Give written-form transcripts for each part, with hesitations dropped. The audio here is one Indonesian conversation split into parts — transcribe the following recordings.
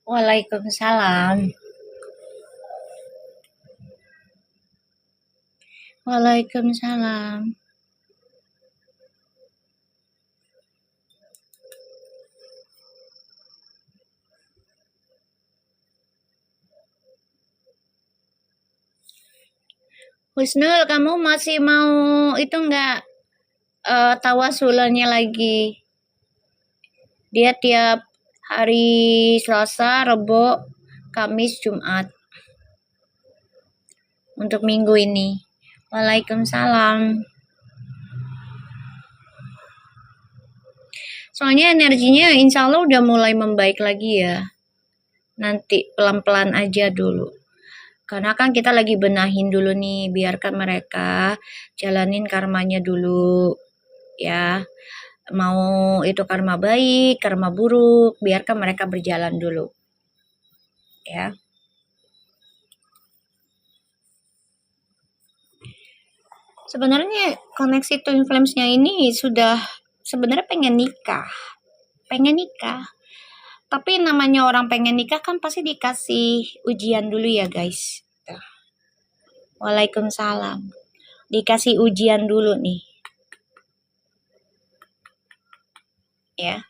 Waalaikumsalam. Waalaikumsalam. Husnul, kamu masih mau itu enggak tawasulannya lagi? Dia tiap hari Selasa, Rebo, Kamis, Jumat untuk minggu ini. Waalaikumsalam. Soalnya energinya insya Allah udah mulai membaik lagi ya. Nanti pelan-pelan aja dulu. Karena kan kita lagi benahin dulu nih, biarkan mereka jalanin karmanya dulu ya. Mau itu karma baik, karma buruk, biarkan mereka berjalan dulu. Ya. Sebenarnya koneksi twin flames-nya ini sudah sebenarnya pengen nikah. Tapi namanya orang pengen nikah kan pasti dikasih ujian dulu ya guys. Waalaikumsalam. Dikasih ujian dulu nih. Ya.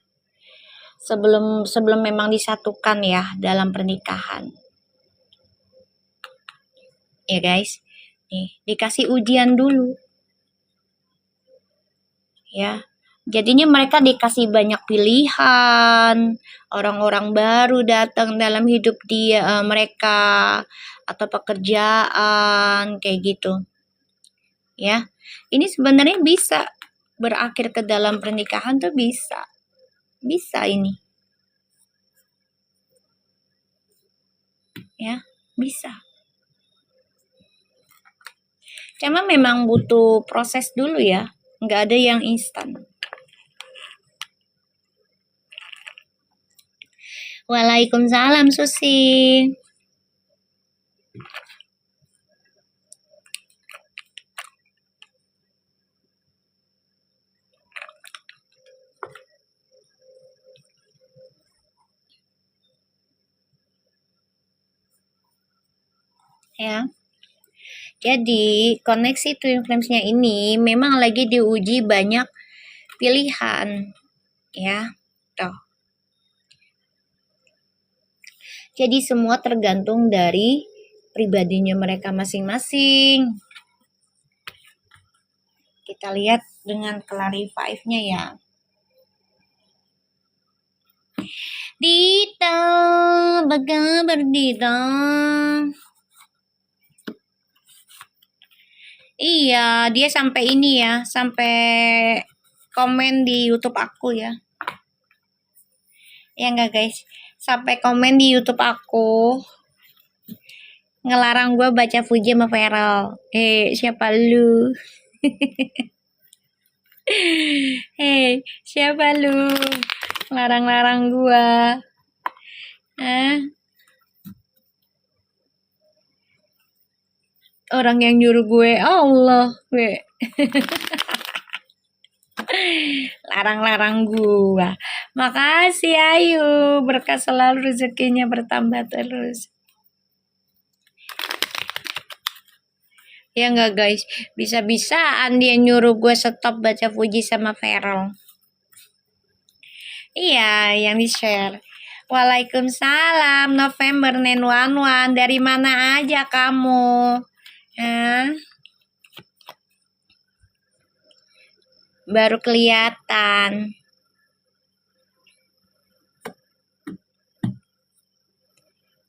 Sebelum memang disatukan ya dalam pernikahan. Ya guys. Nih, dikasih ujian dulu. Ya. Jadinya mereka dikasih banyak pilihan, orang-orang baru datang dalam hidup mereka atau pekerjaan kayak gitu. Ya. Ini sebenarnya bisa berakhir ke dalam pernikahan tuh bisa. Bisa ini. Ya, bisa. Cuma memang butuh proses dulu ya. Nggak ada yang instan. Waalaikumsalam Susi. Ya. Jadi, koneksi twin flames-nya ini memang lagi diuji banyak pilihan. Ya. Tuh. Jadi semua tergantung dari pribadinya mereka masing-masing. Kita lihat dengan clarify-nya ya. Dita, bagaimana Dita? Iya, dia sampai ini ya, sampai komen di YouTube aku ya. Ya enggak guys, sampai komen di YouTube aku. Ngelarang gue baca Fuji sama Feral. Siapa lu? Siapa lu? Larang-larang gue. Orang yang nyuruh gue, Allah gue. Larang-larang gue. Makasih Ayu, berkah selalu, rezekinya bertambah terus. Ya enggak guys, bisa-bisaan dia nyuruh gue stop baca Fuji sama Feral. Iya, yang di-share. Waalaikumsalam, November 911. Dari mana aja kamu? Baru kelihatan.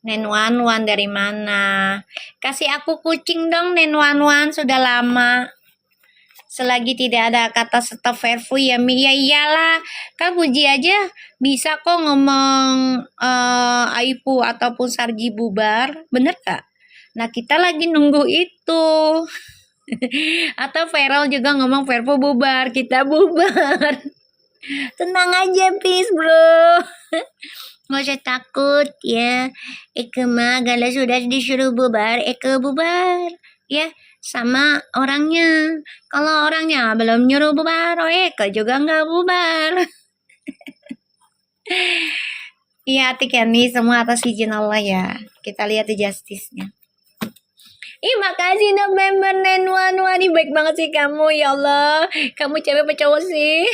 Nenwanwan dari mana? Kasih aku kucing dong, Nenwanwan, sudah lama. Selagi tidak ada kata stop verfu ya Mi, ya iyalah. Kan Puji aja bisa kok ngomong Aipu ataupun Sarji bubar, bener gak? Nah kita lagi nunggu itu. Atau Feral juga ngomong verfu bubar, kita bubar. Tenang aja please bro. Nggak usah takut ya. Eke mah kalau sudah disuruh bubar, Eke bubar ya sama orangnya. Kalau orangnya belum nyuruh bubar, Eke juga nggak bubar. Iya, Atik ya nih, semua atas izin Allah ya. Kita lihat di justice-nya. Ih, makasih November 911. Ih, baik banget sih kamu, ya Allah. Kamu cewek apa cowok sih?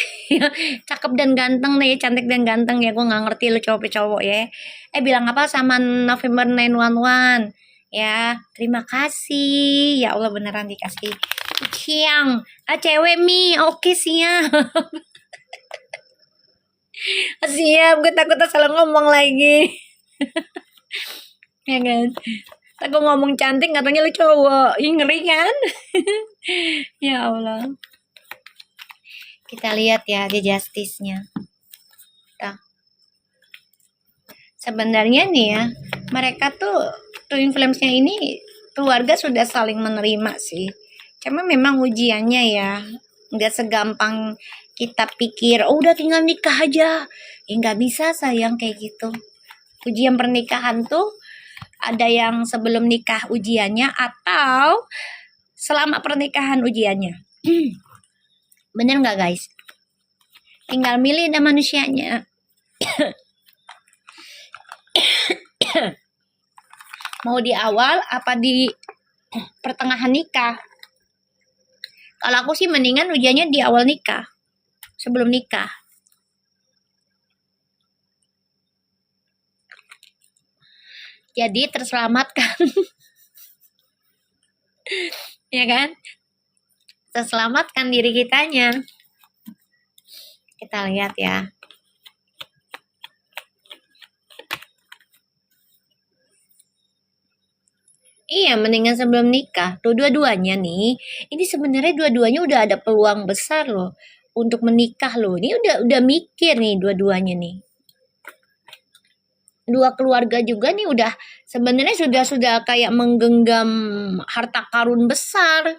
Cakep dan ganteng nih, cantik dan ganteng ya. Gue nggak ngerti lu cowok apa cowok ya. Bilang apa sama November 911? Ya, terima kasih. Ya Allah, beneran dikasih. Siang. Cewek mi. Oke, siap. Siap, gue takut salah ngomong lagi. Ya kan? Aku ngomong cantik katanya lu cowok. Ih, ngeri kan? Ya Allah. Kita lihat ya di justice-nya. Nah, sebenarnya nih ya, mereka tuh twin flames-nya ini keluarga sudah saling menerima sih. Cuma memang ujiannya ya nggak segampang kita pikir. Oh, udah tinggal nikah aja. Nggak bisa sayang kayak gitu. Ujian pernikahan tuh ada yang sebelum nikah ujiannya atau selama pernikahan ujiannya. Bener nggak guys? Tinggal milih dah manusianya. Mau di awal apa di pertengahan nikah? Kalau aku sih mendingan ujiannya di awal nikah. Sebelum nikah. Jadi terselamatkan. Ya kan? Terselamatkan diri kitanya. Kita lihat ya. Iya, mendingan sebelum nikah. Tuh dua-duanya nih, ini sebenarnya dua-duanya udah ada peluang besar loh untuk menikah loh. Ini udah mikir nih dua-duanya nih. Dua keluarga juga nih udah sebenarnya sudah kayak menggenggam harta karun besar.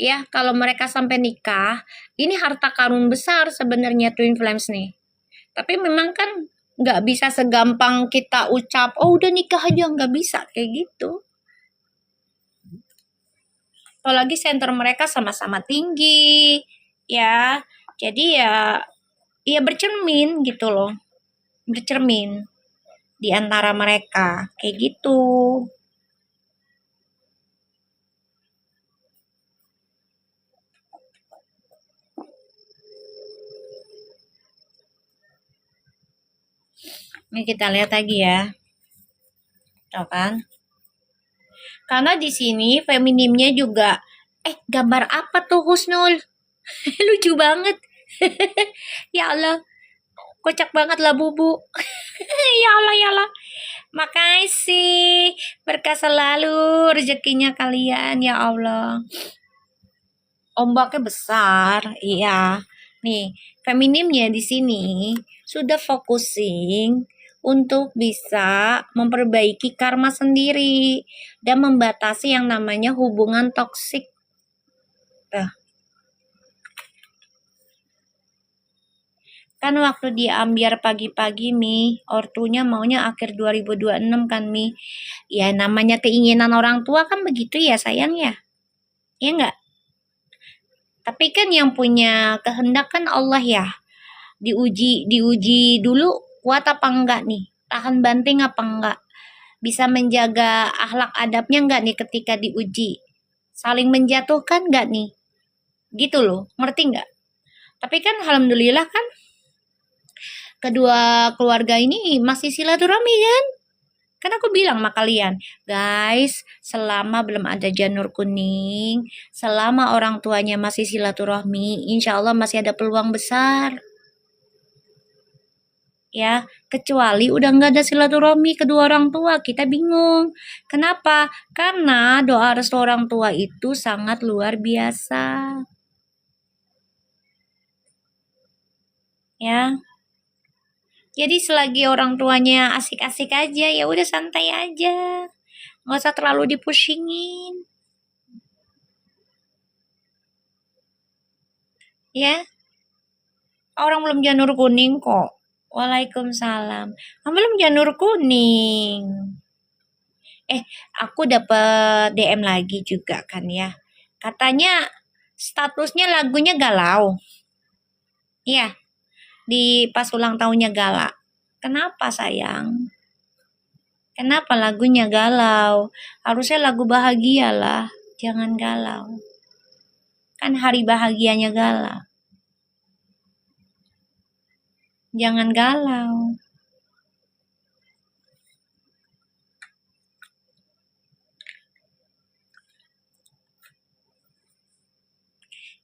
Ya, kalau mereka sampai nikah, ini harta karun besar sebenarnya twin flames nih. Tapi memang kan nggak bisa segampang kita ucap, oh udah nikah aja, nggak bisa kayak gitu. Apalagi center mereka sama-sama tinggi, ya. Jadi ya bercermin gitu loh. Bercermin di antara mereka, kayak gitu. Ini kita lihat lagi ya. Tuh kan? Karena di sini feminimnya juga gambar apa tuh Husnul? Lucu banget. Ya Allah, kocak banget lah bubu. Ya Allah, ya Allah. Makasih. Berkah selalu rezekinya kalian, ya Allah. Ombaknya besar, iya. Nih, feminimnya di sini sudah focusing untuk bisa memperbaiki karma sendiri dan membatasi yang namanya hubungan toksik. Kan waktu diambil pagi-pagi Mi, ortunya maunya akhir 2026 kan Mi. Ya namanya keinginan orang tua kan begitu ya sayang ya. Iya enggak? Tapi kan yang punya kehendak kan Allah ya. Diuji dulu kuat apa enggak nih? Tahan banting apa enggak? Bisa menjaga akhlak adabnya enggak nih ketika diuji? Saling menjatuhkan enggak nih? Gitu loh, ngerti enggak? Tapi kan alhamdulillah kan kedua keluarga ini masih silaturahmi kan? Kan aku bilang sama kalian, guys, selama belum ada janur kuning, selama orang tuanya masih silaturahmi, insya Allah masih ada peluang besar. Ya, kecuali udah nggak ada silaturahmi kedua orang tua, kita bingung. Kenapa? Karena doa restu orang tua itu sangat luar biasa. Ya, jadi selagi orang tuanya asik-asik aja, ya udah santai aja. Nggak usah terlalu dipusingin. Ya, orang belum janur kuning kok. Waalaikumsalam. Belum janur kuning. Aku dapet DM lagi juga kan ya. Katanya statusnya lagunya galau. Iya, di pas ulang tahunnya gala. Kenapa sayang? Kenapa lagunya galau? Harusnya lagu bahagia lah, jangan galau. Kan hari bahagianya galau. Jangan galau.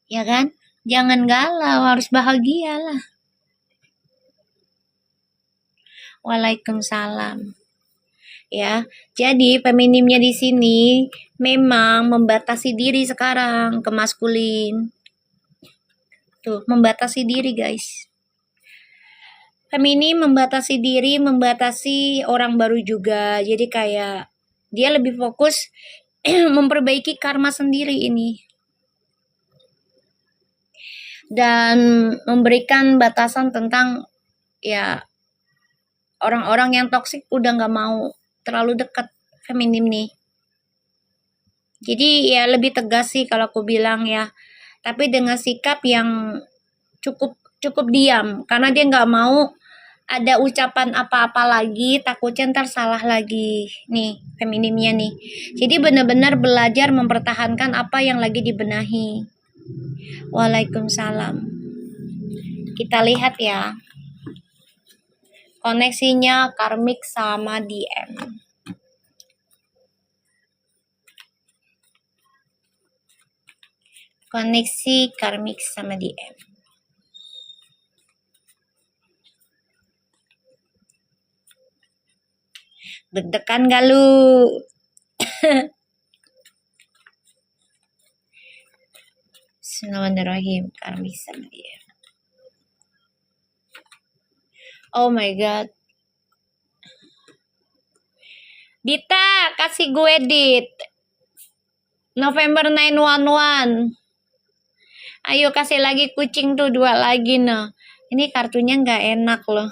Ya kan? Jangan galau, harus bahagia lah. Waalaikumsalam. Ya, jadi feminimnya di sini memang membatasi diri sekarang ke maskulin. Tuh, membatasi diri, guys. Feminim membatasi diri, membatasi orang baru juga. Jadi kayak dia lebih fokus memperbaiki karma sendiri ini. Dan memberikan batasan tentang ya orang-orang yang toksik udah nggak mau terlalu dekat feminim nih. Jadi ya lebih tegas sih kalau aku bilang ya. Tapi dengan sikap yang cukup diam karena dia nggak mau ada ucapan apa-apa lagi, takutnya ntar salah lagi nih feminimnya nih. Jadi benar-benar belajar mempertahankan apa yang lagi dibenahi. Waalaikumsalam. Kita lihat ya koneksinya karmik sama DM. Koneksi karmik sama DM. Deg-degan gak lu? Bismillahirrahmanirrahim. Karmik sama DM. Oh my god. Dita, kasih gue dit. November 911. Ayo kasih lagi kucing tuh 2 lagi noh. Ini kartunya nggak enak loh.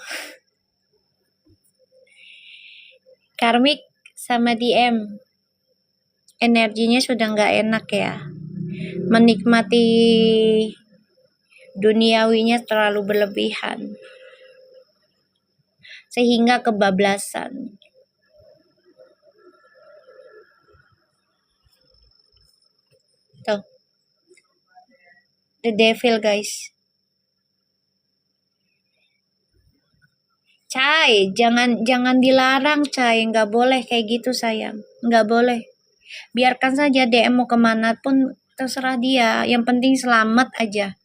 Karmik sama DM. Energinya sudah nggak enak ya. Menikmati duniawinya terlalu berlebihan. Sehingga kebablasan. Tuh. The devil guys. Cai, jangan dilarang Cai, nggak boleh kayak gitu sayang, nggak boleh. Biarkan saja DM mau kemana pun terserah dia, yang penting selamat aja,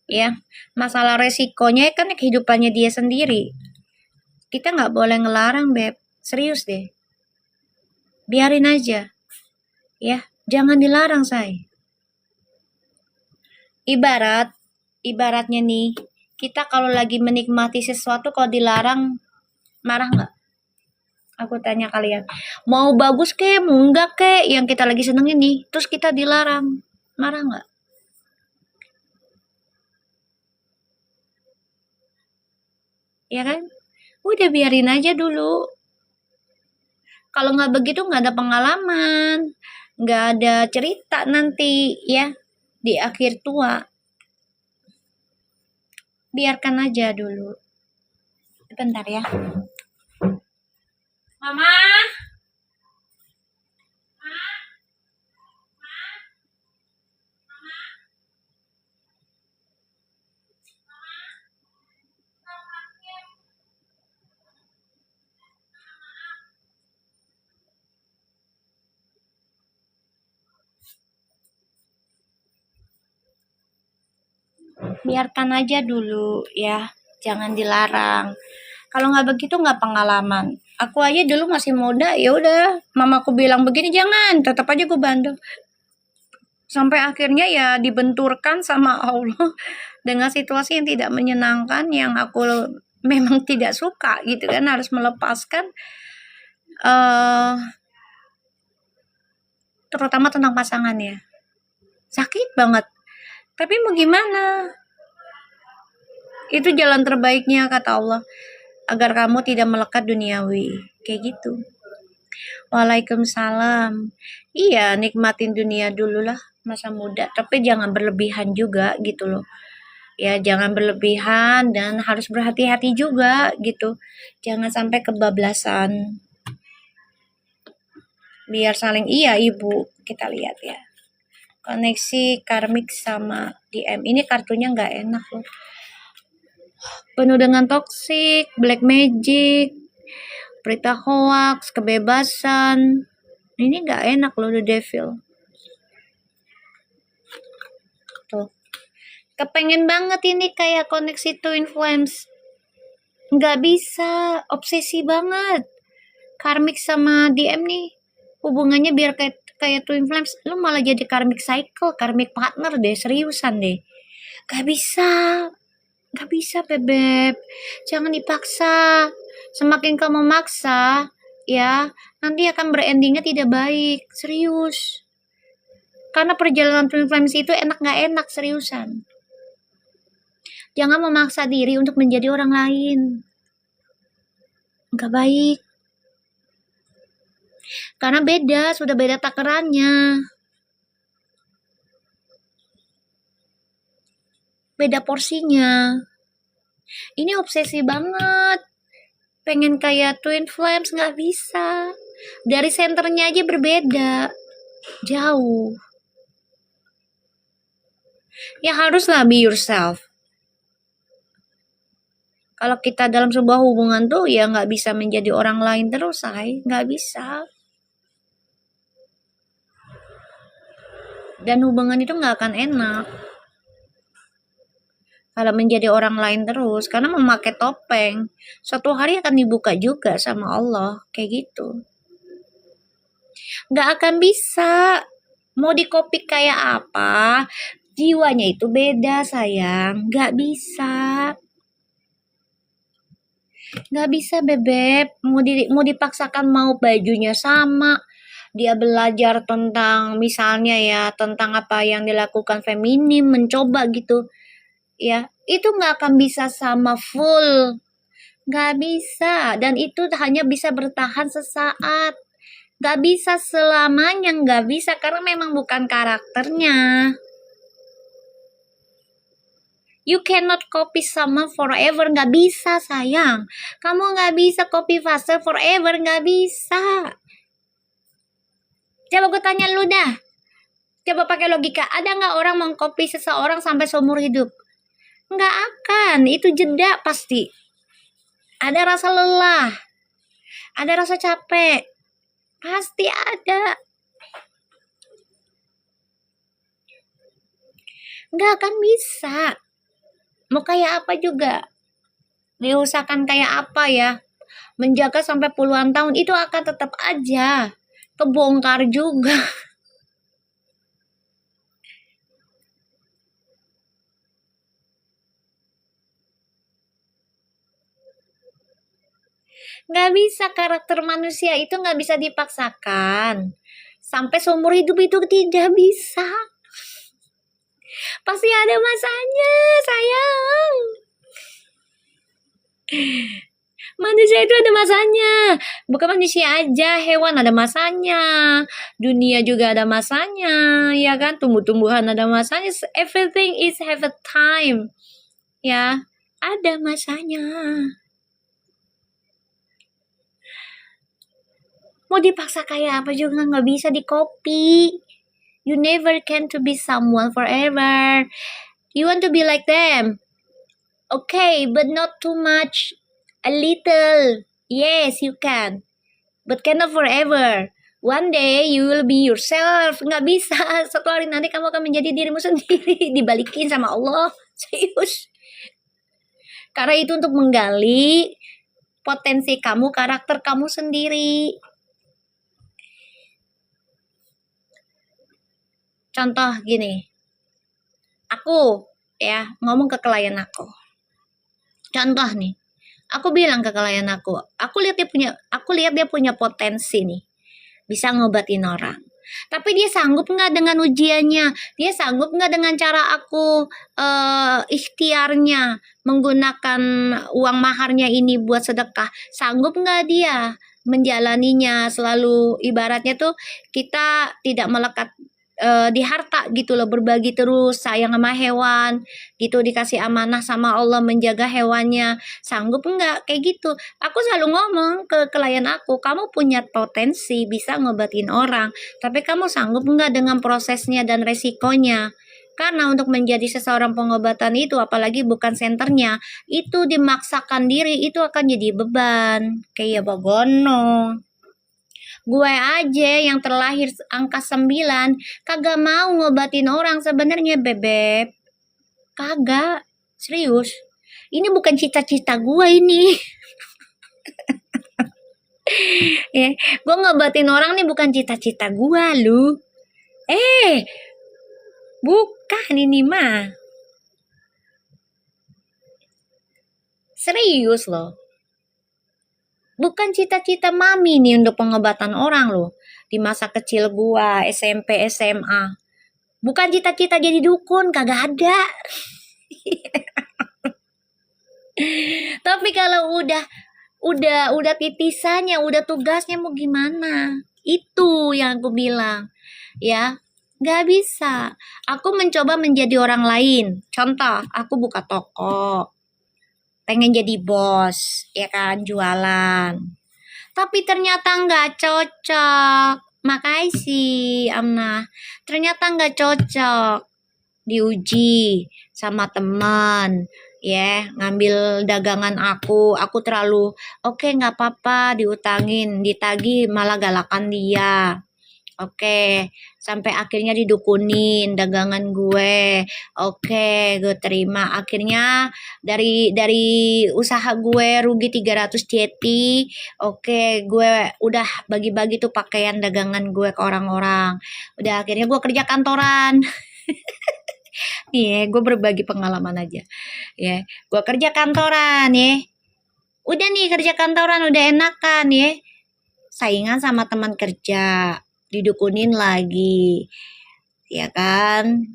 ya. Masalah resikonya kan kehidupannya dia sendiri. Kita nggak boleh ngelarang beb, serius deh. Biarin aja, ya. Jangan dilarang say. Ibaratnya nih, kita kalau lagi menikmati sesuatu kalau dilarang marah nggak? Aku tanya kalian, mau bagus ke, mau enggak ke, yang kita lagi seneng ini, terus kita dilarang, marah nggak? Ya kan? Udah biarin aja dulu. Kalau nggak begitu nggak ada pengalaman, nggak ada cerita nanti ya di akhir tua. Biarkan aja dulu. Bentar ya. Mama. Biarkan aja dulu ya, jangan dilarang. Kalau nggak begitu nggak pengalaman. Aku aja dulu masih muda, ya udah mamaku bilang begini jangan, tetap aja gue bandel. Sampai akhirnya ya dibenturkan sama Allah dengan situasi yang tidak menyenangkan yang aku memang tidak suka gitu kan, harus melepaskan terutama tentang pasangan ya. Sakit banget. Tapi mau gimana? Itu jalan terbaiknya kata Allah agar kamu tidak melekat duniawi. Kayak gitu. Waalaikumsalam. Iya, nikmatin dunia dulu lah masa muda, tapi jangan berlebihan juga gitu loh. Ya jangan berlebihan dan harus berhati-hati juga gitu. Jangan sampai kebablasan. Biar saling iya ibu. Kita lihat ya. Koneksi karmik sama DM. Ini kartunya nggak enak loh. Penuh dengan toksik, black magic, berita hoax, kebebasan. Ini nggak enak loh, the devil. Tuh. Kepengen banget ini kayak koneksi twin flames. Nggak bisa, obsesi banget. Karmik sama DM nih. Hubungannya biar kayak twin flames. Lu malah jadi karmik cycle, karmik partner deh, seriusan deh. Gak bisa. Gak bisa, bebek. Jangan dipaksa. Semakin kamu maksa, ya, nanti akan berendingnya tidak baik. Serius. Karena perjalanan twin flames itu enak gak enak, seriusan. Jangan memaksa diri untuk menjadi orang lain. Gak baik. Karena beda, sudah beda takarannya. Beda porsinya. Ini obsesi banget. Pengen kayak twin flames, gak bisa. Dari senternya aja berbeda. Jauh. Ya haruslah be yourself. Kalau kita dalam sebuah hubungan tuh ya nggak bisa menjadi orang lain terus, say. Nggak bisa. Dan hubungan itu nggak akan enak kalau menjadi orang lain terus, karena memakai topeng. Suatu hari akan dibuka juga sama Allah, kayak gitu. Nggak akan bisa. Mau dikopi kayak apa, jiwanya itu beda, sayang. Nggak bisa. Nggak bisa, bebek. Mau dipaksakan mau bajunya sama. Dia belajar tentang misalnya ya, tentang apa yang dilakukan feminim, mencoba gitu. Ya, itu nggak akan bisa sama full. Nggak bisa. Dan itu hanya bisa bertahan sesaat. Nggak bisa selamanya, nggak bisa. Karena memang bukan karakternya. You cannot copy someone forever. Nggak bisa, sayang. Kamu nggak bisa copy faster forever. Nggak bisa. Coba gue tanya lu dah. Coba pakai logika. Ada nggak orang mengcopy seseorang sampai seumur hidup? Nggak akan. Itu jeda pasti. Ada rasa lelah. Ada rasa capek. Pasti ada. Nggak akan bisa. Mau kayak apa juga. Diusahakan kayak apa ya. Menjaga sampai puluhan tahun. Itu akan tetap aja. Kebongkar juga. Nggak bisa, karakter manusia itu nggak bisa dipaksakan. Sampai seumur hidup itu tidak bisa. Pasti ada masanya, sayang. Manusia itu ada masanya. Bukan manusia aja, hewan ada masanya. Dunia juga ada masanya, ya kan? Tumbuh-tumbuhan ada masanya. Everything is have a time. Ya, ada masanya. Mau dipaksa kayak apa juga nggak bisa di-copy. You never can to be someone forever. You want to be like them. Okay, but not too much. A little. Yes, you can. But cannot forever. One day you will be yourself. Nggak bisa. Satu hari nanti kamu akan menjadi dirimu sendiri. Dibalikin sama Allah. Serius. Karena itu untuk menggali potensi kamu, karakter kamu sendiri. Contoh gini. Aku ya ngomong ke klien aku. Contoh nih. Aku bilang ke klien aku lihat dia punya potensi nih. Bisa ngobatin orang. Tapi dia sanggup nggak dengan ujiannya? Dia sanggup nggak dengan cara aku ikhtiarnya menggunakan uang maharnya ini buat sedekah? Sanggup nggak dia menjalaninya? Selalu ibaratnya tuh kita tidak melekat di harta gitu loh, berbagi terus, sayang sama hewan gitu, dikasih amanah sama Allah menjaga hewannya, sanggup enggak kayak gitu. Aku selalu ngomong ke klien aku, kamu punya potensi bisa ngobatin orang, tapi kamu sanggup enggak dengan prosesnya dan resikonya. Karena untuk menjadi seseorang pengobatan itu, apalagi bukan senternya, itu dimaksakan diri, itu akan jadi beban. Kayak bagono. Gue aja yang terlahir angka 9, kagak mau ngobatin orang sebenarnya, Bebek. Kagak. Serius. Ini bukan cita-cita gue ini. Ya, gue ngobatin orang nih bukan cita-cita gue, lu. Bukan ini mah. Serius loh. Bukan cita-cita mami nih untuk pengobatan orang loh. Di masa kecil gua, SMP, SMA. Bukan cita-cita jadi dukun, kagak ada. Tapi kalau udah titisannya, udah tugasnya mau gimana? Itu yang aku bilang. Ya, nggak bisa. Aku mencoba menjadi orang lain. Contoh, aku buka toko. Pengen jadi bos, ya kan, jualan. Tapi ternyata nggak cocok. Makasih, Amna. Ternyata nggak cocok. Diuji sama teman, ya, ngambil dagangan aku terlalu oke, nggak apa-apa, diutangin, ditagih, malah galakan dia. Oke, sampai akhirnya didukunin dagangan gue. Oke, gue terima. Akhirnya dari usaha gue rugi 300 jeti. Oke, gue udah bagi-bagi tuh pakaian dagangan gue ke orang-orang. Udah akhirnya gue kerja kantoran. Iya, gue berbagi pengalaman aja. Ya, gue kerja kantoran ya. Udah nih kerja kantoran udah enakan ya. Saingan sama teman kerja, didukunin lagi, ya kan?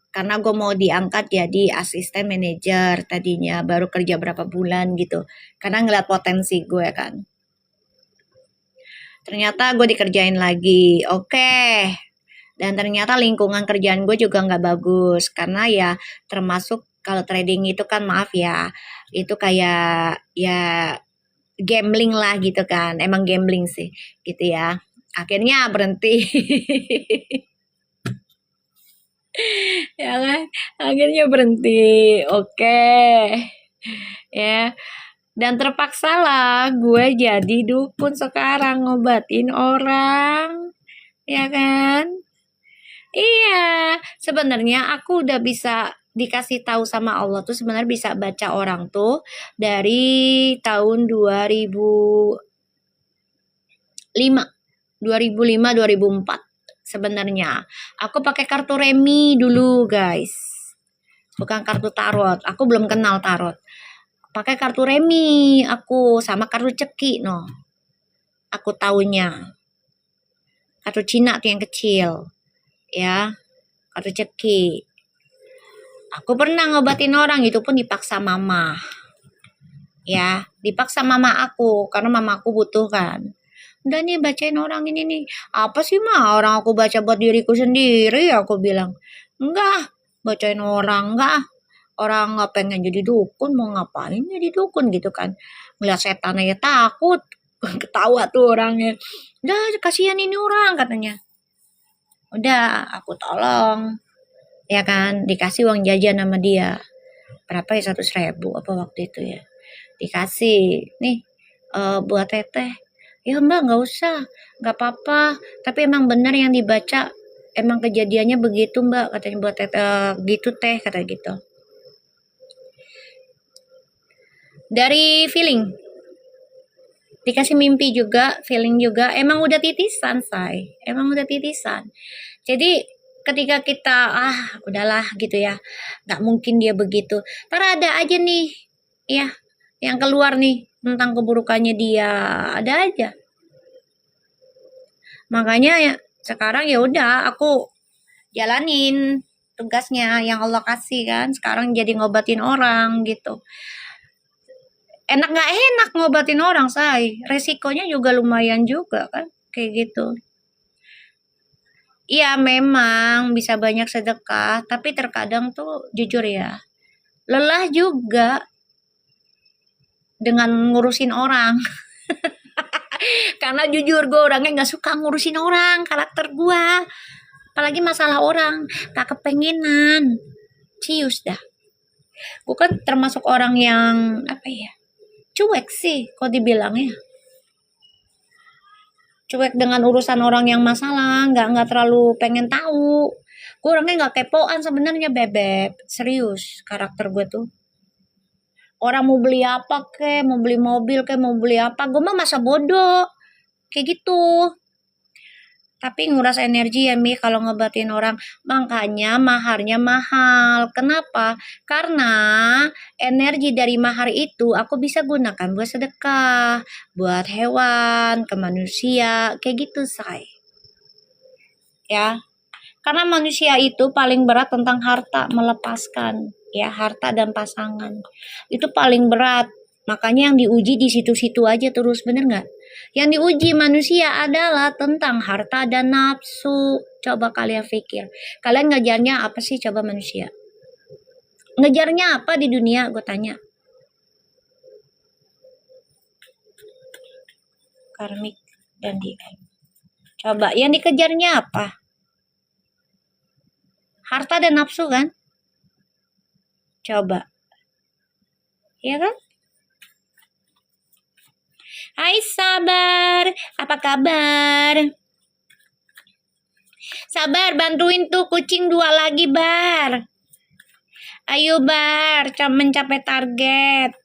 Karena gue mau diangkat jadi asisten manajer tadinya, baru kerja berapa bulan gitu. Karena ngeliat potensi gue kan. Ternyata gue dikerjain lagi, oke. Dan ternyata lingkungan kerjaan gue juga nggak bagus. Karena ya termasuk kalau trading itu kan maaf ya, itu kayak ya gambling lah gitu kan. Emang gambling sih gitu ya. Akhirnya berhenti. Ya kan? Akhirnya berhenti. Oke. Ya. Dan terpaksa lah gue jadi dukun sekarang ngobatin orang. Ya kan? Iya, sebenarnya aku udah bisa dikasih tahu sama Allah tuh sebenarnya bisa baca orang tuh dari tahun 2005, 2004 sebenarnya. Aku pakai kartu remi dulu, guys. Bukan kartu tarot. Aku belum kenal tarot. Pakai kartu remi aku sama kartu ceki no. Aku tahunya. Kartu Cina tuh yang kecil. Ya, kartu ceki. Aku pernah ngobatin orang, itu pun dipaksa mama. Ya, dipaksa mama aku karena mama aku butuh kan. Udah nih bacain orang ini nih. Apa sih mah, orang aku baca buat diriku sendiri, aku bilang. Enggak, bacain orang enggak. Orang nggak pengen jadi dukun, mau ngapain jadi dukun gitu kan. Ngeliat setan aja takut. Ketawa tuh orangnya. Udah kasihan ini orang katanya. Udah aku tolong. Ya kan, dikasih uang jajan sama dia. Berapa ya, 100.000 apa waktu itu ya. Dikasih, nih buat teteh. Ya mbak nggak usah, nggak apa-apa. Tapi emang benar yang dibaca, emang kejadiannya begitu mbak, katanya buat teteh gitu teh, kata gitu. Dari feeling, dikasih mimpi juga, feeling juga, emang udah titisan say, emang udah titisan. Jadi ketika kita udahlah gitu ya, nggak mungkin dia begitu, ntar ada aja nih ya yang keluar nih tentang keburukannya dia, ada aja. Makanya ya sekarang ya udah aku jalanin tugasnya yang Allah kasih kan, sekarang jadi ngobatin orang gitu. Enak nggak enak ngobatin orang say, resikonya juga lumayan juga kan kayak gitu. Iya memang bisa banyak sedekah, tapi terkadang tuh jujur ya, lelah juga dengan ngurusin orang. Karena jujur gue orangnya nggak suka ngurusin orang, karakter gue. Apalagi masalah orang, tak kepengenan. Cius dah. Gue kan termasuk orang yang, apa ya, cuek sih kok dibilangnya. Cuek dengan urusan orang yang masalah, nggak terlalu pengen tahu. Gue orangnya nggak kepoan sebenarnya bebek, serius karakter gue tuh. Orang mau beli apa ke, mau beli mobil ke, mau beli apa, gue mah masa bodoh, kayak gitu. Tapi nguras energi ya Mi kalau ngebatin orang. Makanya maharnya mahal. Kenapa? Karena energi dari mahar itu aku bisa gunakan buat sedekah, buat hewan, ke manusia, kayak gitu say. Ya, karena manusia itu paling berat tentang harta, melepaskan. Ya, harta dan pasangan. Itu paling berat. Makanya yang diuji di situ-situ aja terus, bener nggak? Yang diuji manusia adalah tentang harta dan nafsu. Coba kalian pikir. Kalian ngejarnya apa sih coba manusia? Ngejarnya apa di dunia? Gue tanya. Karmik dan DM. Coba, yang dikejarnya apa? Harta dan nafsu kan? Coba. Iya kan? Hai Sabar, apa kabar? Sabar, bantuin tuh kucing 2 lagi, Bar. Ayo, Bar, mencapai target.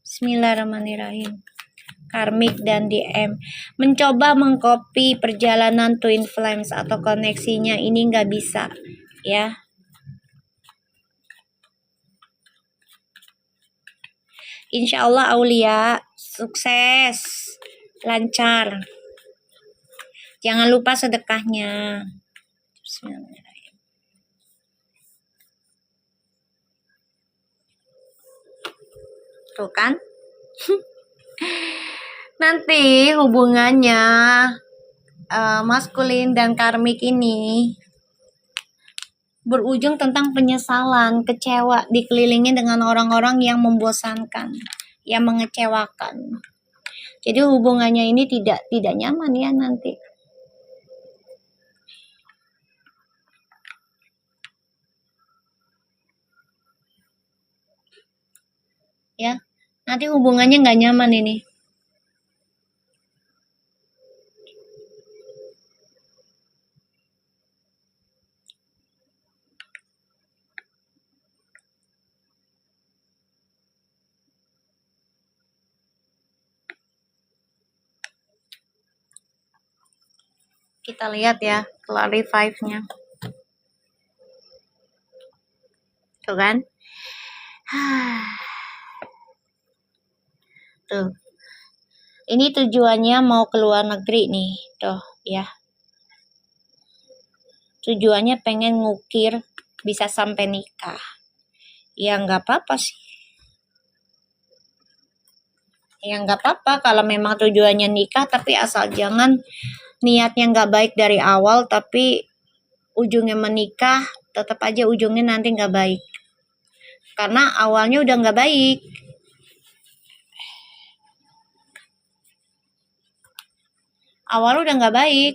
Bismillahirrahmanirrahim. Karmik dan DM. Mencoba mengcopy perjalanan Twin Flames atau koneksinya ini nggak bisa, ya. Insya Allah Aulia, sukses, lancar. Jangan lupa sedekahnya. Bismillahirrahmanirrahim. Tuh kan? Nanti hubungannya maskulin dan karmik ini berujung tentang penyesalan, kecewa, dikelilingi dengan orang-orang yang membosankan, yang mengecewakan. Jadi hubungannya ini tidak nyaman ya nanti. Ya, nanti hubungannya nggak nyaman ini. Kita lihat ya, clarify-nya. Tuh kan? Tuh. Ini tujuannya mau ke luar negeri nih. Tuh, ya. Tujuannya pengen ngukir bisa sampai nikah. Ya nggak apa-apa sih. Ya nggak apa-apa kalau memang tujuannya nikah, tapi asal jangan niatnya nggak baik dari awal, tapi ujungnya menikah, tetap aja ujungnya nanti nggak baik. Karena awalnya udah nggak baik. Awal udah nggak baik.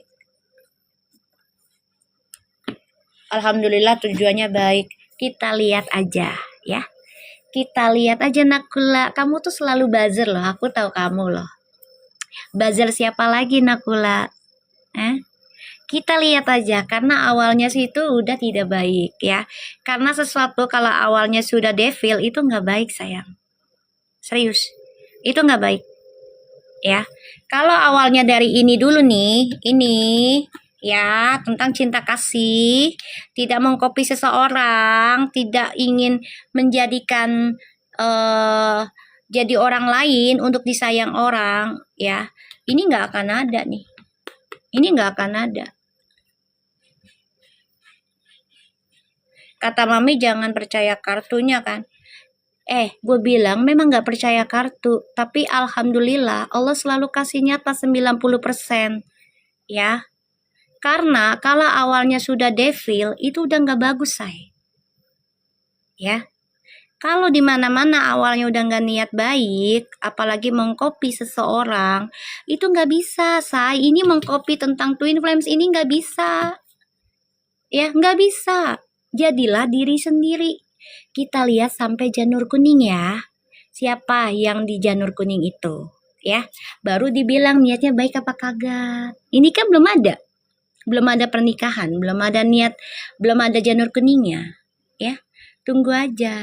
Alhamdulillah tujuannya baik. Kita lihat aja ya. Kita lihat aja Nakula. Kamu tuh selalu buzzer loh. Aku tahu kamu loh. Buzzer siapa lagi Nakula? Kita lihat aja, karena awalnya sih itu udah tidak baik ya. Karena sesuatu kalau awalnya sudah devil itu nggak baik sayang. Serius, itu nggak baik ya. Kalau awalnya dari ini dulu nih, ini ya tentang cinta kasih, tidak mengcopy seseorang, tidak ingin menjadikan jadi orang lain untuk disayang orang ya. Ini nggak akan ada nih. Ini nggak akan ada. Kata Mami jangan percaya kartunya kan. Gue bilang memang gak percaya kartu. Tapi Alhamdulillah Allah selalu kasih nyata 90%. Ya. Karena kalau awalnya sudah devil, itu udah nggak bagus, say. Ya. Kalau di mana-mana awalnya udah nggak niat baik, apalagi mengcopy seseorang, itu nggak bisa, say. Ini mengcopy tentang Twin Flames ini nggak bisa. Ya, nggak bisa. Jadilah diri sendiri. Kita lihat sampai janur kuning ya. Siapa yang di janur kuning itu? Ya, baru dibilang niatnya baik apa kagak. Ini kan belum ada pernikahan, belum ada niat, belum ada janur kuningnya. Ya, tunggu aja.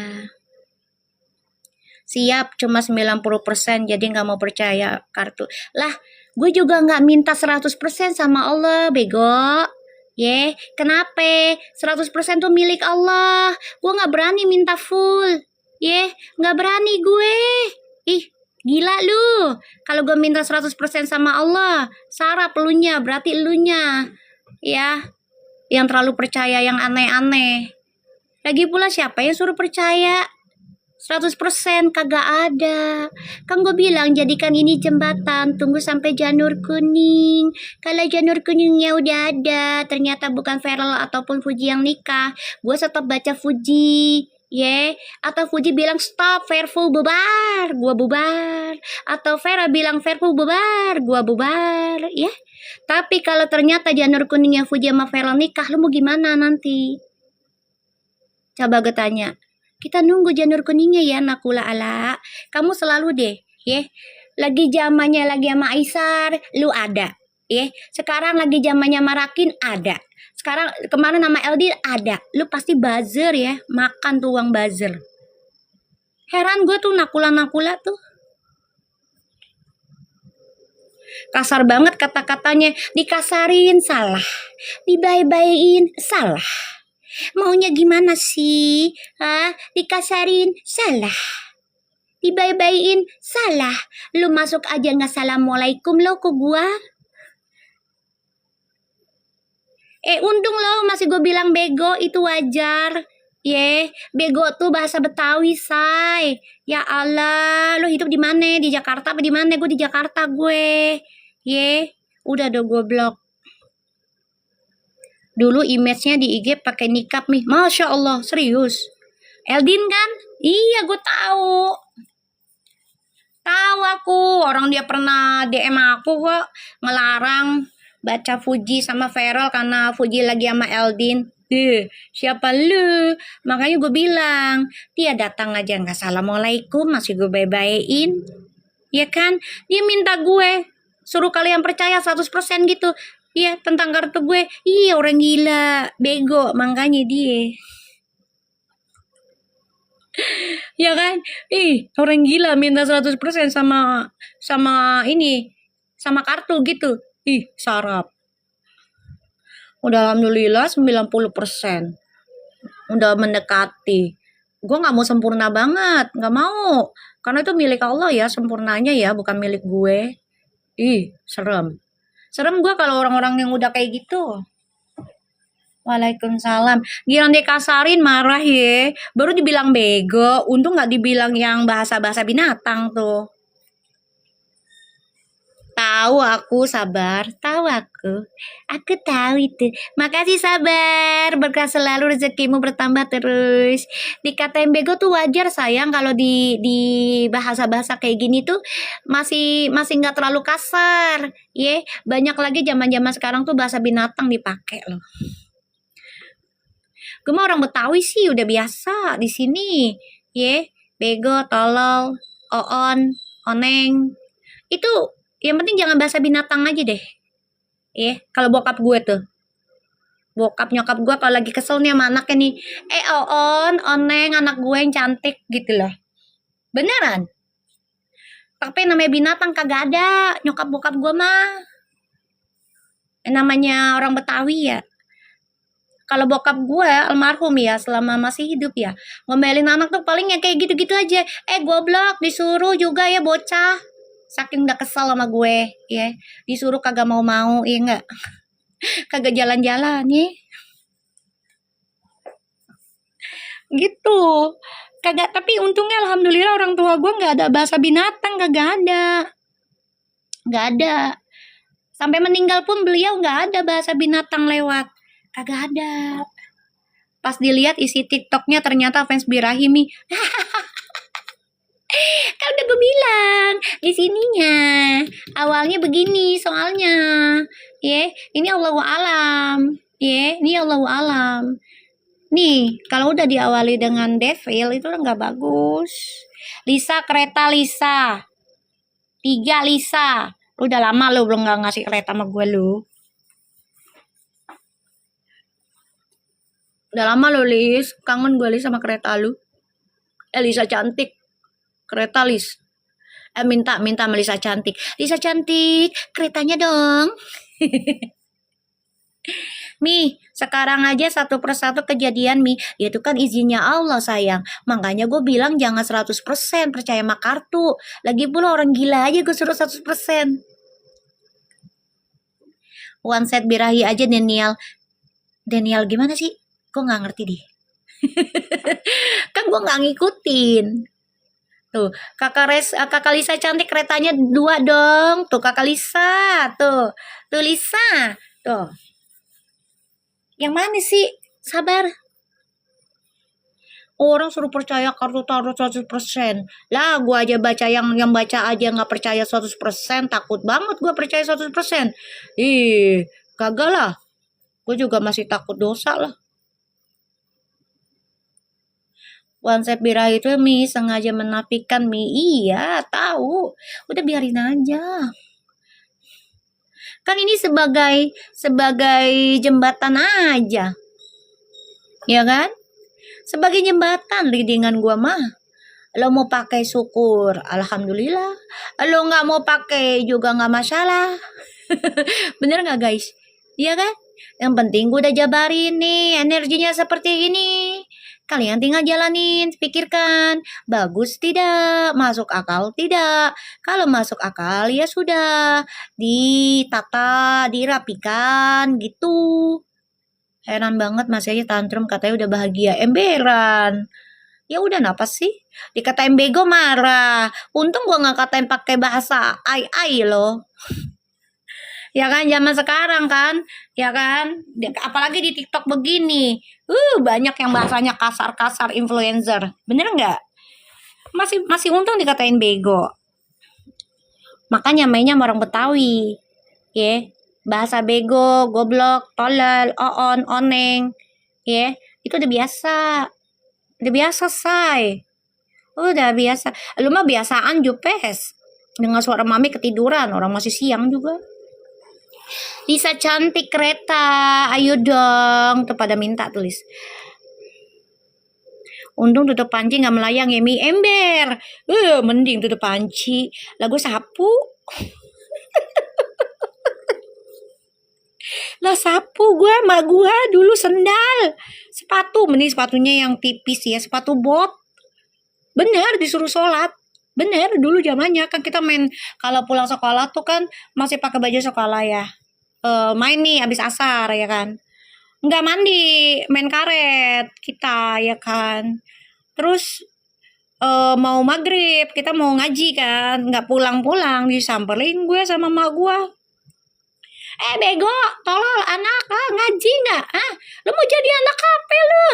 Siap, cuma 90%, jadi nggak mau percaya kartu. Lah, gue juga nggak minta 100% sama Allah, bego. Kenapa? 100% tuh milik Allah. Gue nggak berani minta full. Nggak berani gue. Ih, gila lu. Kalau gue minta 100% sama Allah, sarap elunya, berarti elunya. Ya, yang terlalu percaya yang aneh-aneh. Lagi pula siapa yang suruh percaya? 100% kagak ada. Kan gue bilang jadikan ini jembatan, tunggu sampai janur kuning. Kalau janur kuningnya udah ada, ternyata bukan Feral ataupun Fuji yang nikah, gue tetap baca Fuji. Atau Fuji bilang stop, Fairful bubar, gue bubar. Atau Vera bilang Fairful bubar, gue bubar. Tapi kalau ternyata janur kuningnya Fuji sama Feral nikah, lu mau gimana nanti? Coba gue tanya. Kita nunggu janur kuningnya ya, Nakula ala. Kamu selalu deh, lagi zamannya lagi sama Aisar, lu ada. Sekarang lagi zamannya Marakin, ada. Sekarang kemarin nama Eldin ada. Lu pasti buzzer ya, makan tuh uang buzzer. Heran gue tuh Nakula tuh. Kasar banget kata-katanya, dikasarin salah, dibaik-baikin salah. Maunya gimana sih? Dikasarin salah, dibaik-baikin salah. Lu masuk aja nggak assalamualaikum lo ke gua. Untung lo masih gue bilang bego, itu wajar. Bego tuh bahasa Betawi, say. Ya Allah, lu hidup di mana? Di Jakarta apa di mana? Gue di Jakarta gue. Udah dong gue blok. Dulu image-nya di IG pakai nikab nih. Masya Allah, serius. Eldin kan? Iya, gue tahu. Tahu aku, orang dia pernah DM aku kok ngelarang baca Fuji sama Feral karena Fuji lagi sama Eldin. Siapa lu? Makanya gue bilang, dia datang aja nggak assalamualaikum, masih gue bye-byein. Ya kan? Dia minta gue suruh kalian percaya 100% gitu. Tentang kartu gue. Orang gila, bego, makanya dia. Ya kan? Orang gila minta 100% sama ini, sama kartu gitu. Sarap. Udah alhamdulillah 90%. Udah mendekati. Gue gak mau sempurna banget, gak mau. Karena itu milik Allah ya, sempurnanya ya, bukan milik gue. Serem. Serem gue kalau orang-orang yang udah kayak gitu. Waalaikumsalam. Gila dikasarin marah ya. Baru dibilang bego. Untung gak dibilang yang bahasa-bahasa binatang tuh. Tahu aku, Sabar. Tahu aku. Aku tahu itu. Makasih Sabar. Berkah selalu, rezekimu bertambah terus. Dikatain bego tuh wajar sayang kalau di bahasa-bahasa kayak gini tuh masih nggak terlalu kasar. Banyak lagi zaman-zaman sekarang tuh bahasa binatang dipakai loh. Gue mah orang Betawi sih udah biasa di sini. Bego, tolol, oon, oneng. Itu yang penting jangan bahasa binatang aja deh. Kalau bokap gue tuh. Bokap nyokap gue kalau lagi kesel nih sama anaknya nih. Oon, oneng, anak gue yang cantik gitu loh. Beneran. Tapi namanya binatang kagak ada. Nyokap bokap gue mah. Namanya orang Betawi ya. Kalau bokap gue almarhum ya, selama masih hidup ya, ngomelin anak tuh paling ya kayak gitu-gitu aja. Goblok, disuruh juga ya bocah. Saking gak kesel sama gue, disuruh kagak mau-mau, enggak. Kagak jalan-jalan, gitu. Kagak, tapi untungnya alhamdulillah orang tua gue gak ada bahasa binatang, kagak ada. Gak ada. Sampai meninggal pun beliau nggak ada bahasa binatang lewat. Kagak ada. Pas dilihat isi TikToknya ternyata fans Birahimi. Kan udah gue bilang di sininya. Awalnya begini soalnya. Ini Allahu alam. Ini Allahu alam. Nih, kalau udah diawali dengan devil itu nggak bagus. Lisa, kereta Lisa. 3 Lisa. Lu udah lama lu belum nggak ngasih kereta sama gue lu. Udah lama lo Lis, kangen gue Lis sama kereta lu. Lisa cantik, kereta Lis. Minta sama Lisa cantik. Lisa cantik, keretanya dong. Mi, sekarang aja satu persatu kejadian Mi, itu kan izinnya Allah sayang. Makanya gue bilang jangan 100% percaya sama kartu. Lagi pula orang gila aja gue suruh 100%. One set birahi aja Daniel. Daniel gimana sih? Gue gak ngerti deh. Kan gue gak ngikutin. Tuh, kakak Lisa cantik keretanya 2 dong. Tuh kakak Lisa, tuh Lisa, tuh. Yang mana sih? Sabar. Orang suruh percaya kartu taruh 100%. Lah, gue aja baca yang baca aja nggak percaya 100%. Takut banget gue percaya 100%. Kagak lah. Gue juga masih takut dosa lah. Konsep birah itu Mi sengaja menafikan Mi. Iya, tahu. Udah biarin aja. Kan ini sebagai jembatan aja. Ya kan? Sebagai jembatan leadingan gua mah. Lo mau pakai syukur, alhamdulillah. Lo nggak mau pakai juga nggak masalah. Bener nggak guys? Iya kan? Yang penting gue udah jabarin nih energinya seperti ini. Kalian tinggal jalanin, pikirkan, bagus tidak, masuk akal tidak. Kalau masuk akal ya sudah, ditata, dirapikan gitu. Heran banget masih aja tantrum katanya udah bahagia, emberan. Ya udah napas sih, dikatain bego marah. Untung gua nggak katain pakai bahasa ai loh. Ya kan zaman sekarang kan, ya kan, apalagi di TikTok begini, banyak yang bahasanya kasar-kasar influencer, bener nggak? Masih untung dikatain bego. Makanya mainnya sama orang Betawi, bahasa bego, goblok, tolol, oon, oneng, itu udah biasa say, udah biasa. Lu mah biasaan jupes, dengan suara mami ketiduran, orang masih siang juga. Lisa cantik kereta, ayo dong. Tuh pada minta tulis. Untung tutup panci nggak melayang ya Mi ember. Mending tutup panci. Lah gue sapu. Lah sapu gue sama gue dulu sendal. Sepatu, mending sepatunya yang tipis ya, sepatu bot. Bener disuruh sholat. Bener dulu zamannya kan kita main kalau pulang sekolah tuh kan masih pakai baju sekolah ya. Main nih abis asar ya kan, nggak mandi main karet kita ya kan, terus mau maghrib kita mau ngaji kan, nggak pulang disamperin gue sama mak gue, bego tolol anak ngaji nggak, lu mau jadi anak apa lu,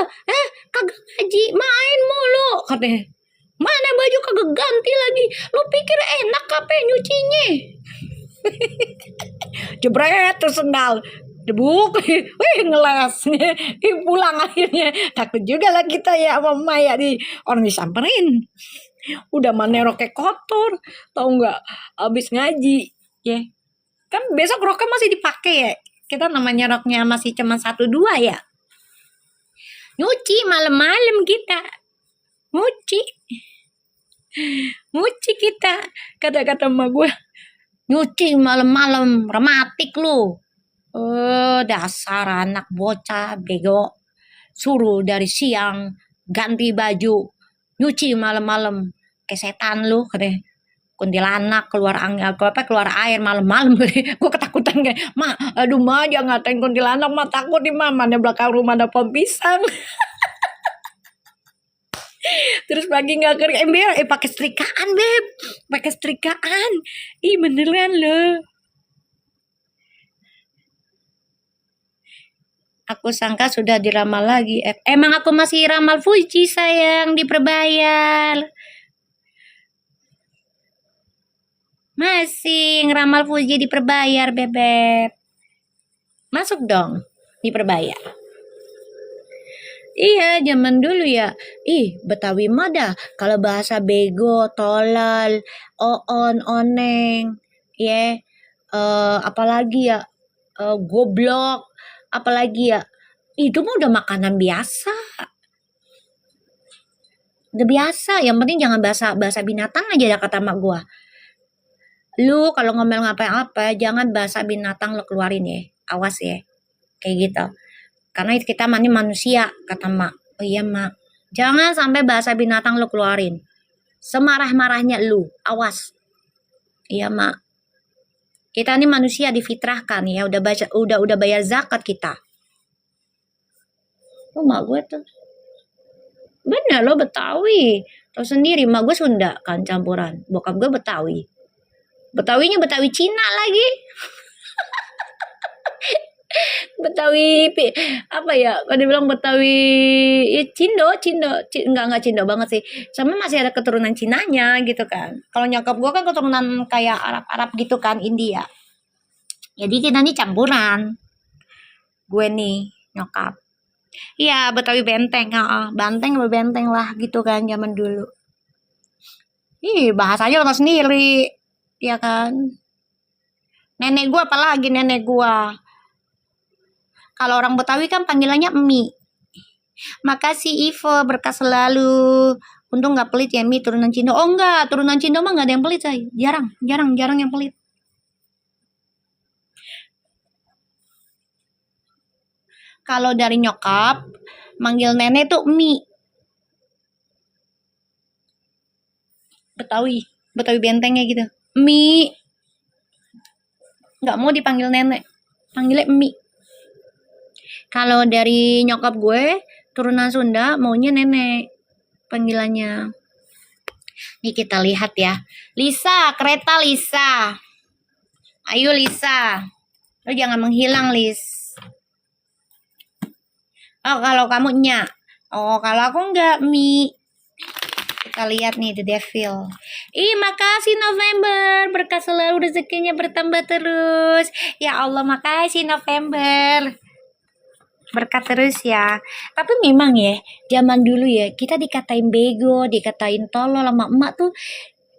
kagak ngaji main mulu katanya, mana baju kagak ganti lagi, lu pikir enak apa nyucinya. Jebret terus sendal debuk, ngeles, pulang akhirnya. Takut juga lah kita ya sama Maya di orang disamperin, udah mana roknya kotor, tau nggak, abis ngaji ya kan besok roknya masih dipakai ya, kita namanya roknya masih cuma 1-2 ya, nyuci malam-malam kita nyuci kita, kata-kata emak gue, nyuci malam-malam rematik lu. Dasar anak bocah bego. Suruh dari siang ganti baju, nyuci malam-malam. Kayak setan lu katanya. Kuntilanak keluar air malam-malam. Gue ketakutan kayak, "Ma, aduh Ma, jangan ngatain kuntilanak, Ma, takut di mama di belakang rumah ada pohon pisang." Terus pagi nggak kering ember, pakai setrikaan beb, pakai setrikaan, beneran loh. Aku sangka sudah diramal lagi. Emang aku masih ramal Fuji sayang, diperbayar. Masih ngeramal Fuji diperbayar, bebek. Masuk dong, diperbayar. Iya, zaman dulu ya. Betawi mah dah. Kalau bahasa bego, tolol, oon, oneng, ya, apalagi ya, goblok, apalagi ya. Itu mah udah makanan biasa. Udah biasa. Yang penting jangan bahasa binatang aja dah kata mak gua. Lu kalau ngomel ngapa-apa, jangan bahasa binatang lu keluarin ya. Awas ya. Kayak gitu. Karena kita ini manusia, kata mak. Oh iya mak. Jangan sampai bahasa binatang lu keluarin. Semarah-marahnya lu. Awas. Iya mak. Kita ini manusia difitrahkan ya. Udah bayar zakat kita. Oh mak gue tuh. Bener lo Betawi. Tahu sendiri mak gue Sunda kan campuran. Bokap gue Betawi. Betawinya Betawi Cina lagi. Betawi apa ya? Kalau dibilang Betawi ya Cindo, enggak Cindo banget sih. Sama masih ada keturunan Cinanya gitu kan. Kalau nyokap gua kan keturunan kayak Arab gitu kan, India. Jadi kita nih campuran. Gue nih nyokap. Iya, Betawi Benteng, Banteng apa Benteng lah gitu kan zaman dulu. Bahasanya lo sendiri. Ya kan? Nenek gua apalagi nenek gua. Kalau orang Betawi kan panggilannya Emi. Makasih Ivo, berkah selalu. Untung nggak pelit ya Mi, turunan Cindo. Oh enggak, turunan Cindo mah nggak ada yang pelit say. Jarang yang pelit. Kalau dari nyokap, manggil nenek tuh Mi. Betawi bentengnya gitu. Mi. Nggak mau dipanggil nenek, panggilnya Mi. Kalau dari nyokap gue, turunan Sunda, maunya nenek panggilannya. Nih kita lihat ya. Lisa, kereta Lisa. Ayo Lisa. Lo jangan menghilang, Lis. Oh, kalau kamu Nya. Oh, kalau aku enggak, Mi. Kita lihat nih, The Devil. Makasih November. Berkah selalu, rezekinya bertambah terus. Ya Allah, makasih November. Berkat terus ya. Tapi memang ya, zaman dulu ya, kita dikatain bego, dikatain tolol sama emak tuh,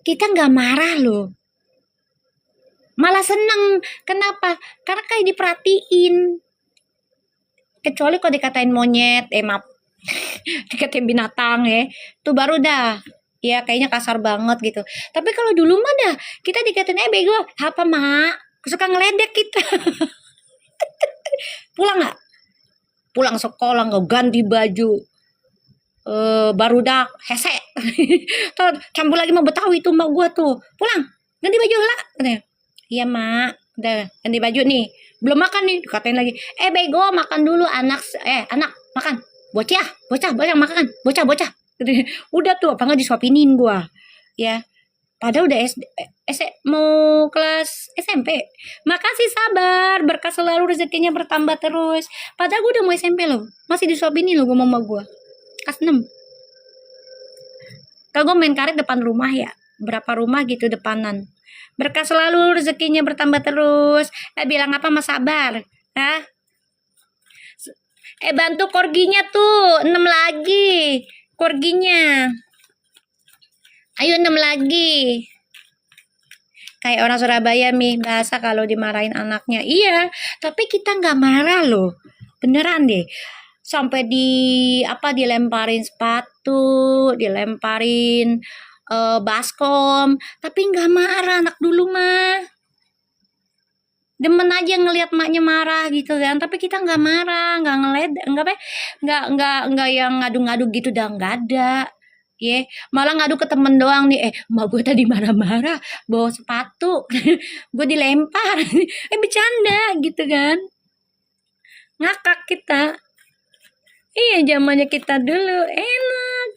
kita nggak marah loh. Malah seneng. Kenapa? Karena kayak diperhatiin. Kecuali kalau dikatain monyet, maaf, dikatain binatang ya, tuh baru dah. Ya kayaknya kasar banget gitu. Tapi kalau dulu mah dah, kita dikatain bego, apa mak? Suka ngeledek kita. Pulang sekolah nggak ganti baju, baru dah hese. Campur lagi mau Betawi tuh mak gua tuh, pulang ganti baju lah katanya. Iya mak, udah ganti baju nih, belum makan nih, dikatain lagi, bego makan dulu anak makan, bocah makan, bocah udah tuh apa nggak disuapinin gua ya. Padahal udah mau kelas SMP. Makasih sabar, berkah selalu, rezekinya bertambah terus. Padahal gue udah mau SMP loh, masih disuapin loh gue mama gue. Kelas 6. Kalau gue main karet depan rumah ya, berapa rumah gitu depanan. Berkah selalu, rezekinya bertambah terus. Bilang apa mas sabar? Hah? Bantu korginya tuh, 6 lagi. Korginya. Ayo 6 lagi. Kayak orang Surabaya Mi, bahasa kalau dimarahin anaknya. Iya, tapi kita nggak marah loh. Beneran deh. Sampai dilemparin sepatu, dilemparin baskom, tapi nggak marah anak dulu mah. Demen aja ngelihat maknya marah gitu kan, tapi kita nggak marah, nggak ngeledek, nggak yang ngadu-ngadu gitu, dah nggak ada. Malah ngadu ke temen doang nih, emak gue tadi marah-marah bawa sepatu, gue dilempar, bercanda gitu kan, ngakak kita. Iya zamannya kita dulu enak.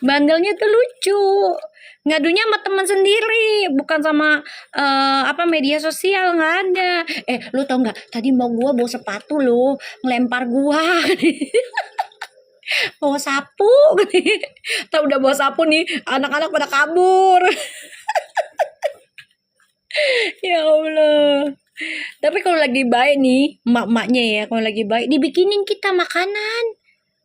Bandelnya tuh lucu. Ngadunya sama teman sendiri, bukan sama media sosial, nggak ada. Lu tau nggak? Tadi mau gua bawa sepatu lo, ngelempar gua. Bawa sapu. Tahu udah bawa sapu nih, anak-anak pada kabur. Ya Allah. Tapi kalau lagi baik nih, emak-emaknya ya, kalau lagi baik dibikinin kita makanan.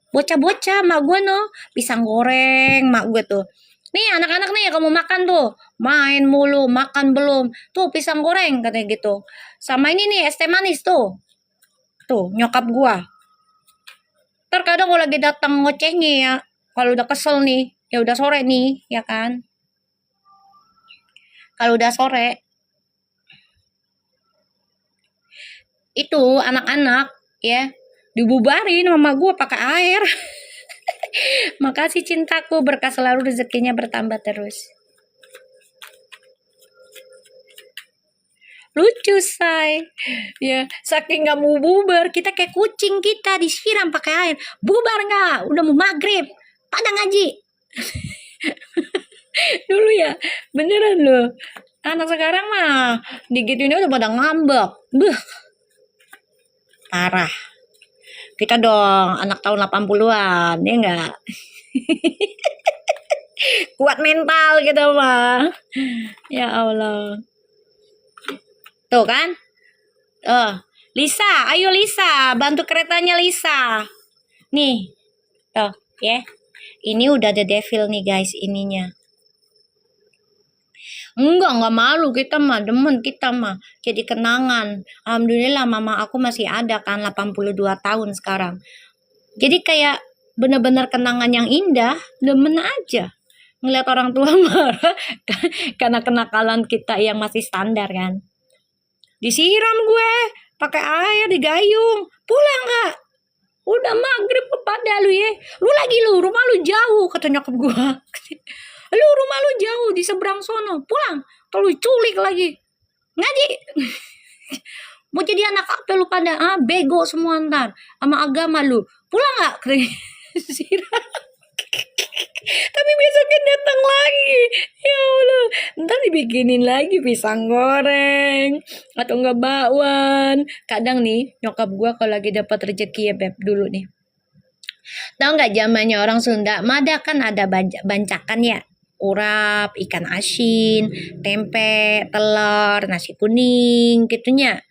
Bocah-bocah, mak gue no, pisang goreng, mak gue tuh. Nih anak-anak nih kamu makan tuh, main mulu, makan belum? Tuh pisang goreng katanya gitu. Sama ini nih es teh manis tuh. Tuh nyokap gua. Terkadang kalau lagi datang ngocehnya ya, kalau udah kesel nih, ya udah sore nih, ya kan? Kalau udah sore, itu anak-anak ya dibubarin sama gua pakai air. Makasih cintaku, berkah selalu, rezekinya bertambah terus. Lucu say, ya saking nggak mau bubar, kita kayak kucing, kita disiram pakai air. Bubar nggak? Udah mau maghrib, pada ngaji. Dulu ya, beneran loh. Anak sekarang mah digituin udah pada ngambek. Beuh, parah. Kita dong anak tahun 80-an, ya enggak? Kuat mental gitu mah. Ya Allah. Tuh kan? Lisa, ayo Lisa, bantu keretanya Lisa. Nih, tuh ya. Ini udah ada devil nih guys, ininya. Enggak malu, kita mah demen, kita mah jadi kenangan. Alhamdulillah mama aku masih ada kan, 82 tahun sekarang. Jadi kayak benar-benar kenangan yang indah, demen aja. Ngeliat orang tua marah karena kenakalan kita yang masih standar kan. Disiram gue pakai air digayung. Pulang nggak? Udah maghrib pada lu ya. Rumah lu jauh kata nyokap gue. Lu rumah lu jauh di seberang sono. Pulang. Kalau culik lagi. Ngaji. Mau jadi anak apa lu pada? Bego semua ntar. Sama agama lu. Pulang nggak? Siram. Tapi besoknya datang lagi, ya Allah, ntar dibikinin lagi pisang goreng atau enggak bakwan. Kadang nih nyokap gua kalau lagi dapat rezeki ya beb, dulu nih, tahu nggak zamannya orang Sunda, Mada kan ada bancakan ya, urap, ikan asin, tempe, telur, nasi kuning gitunya.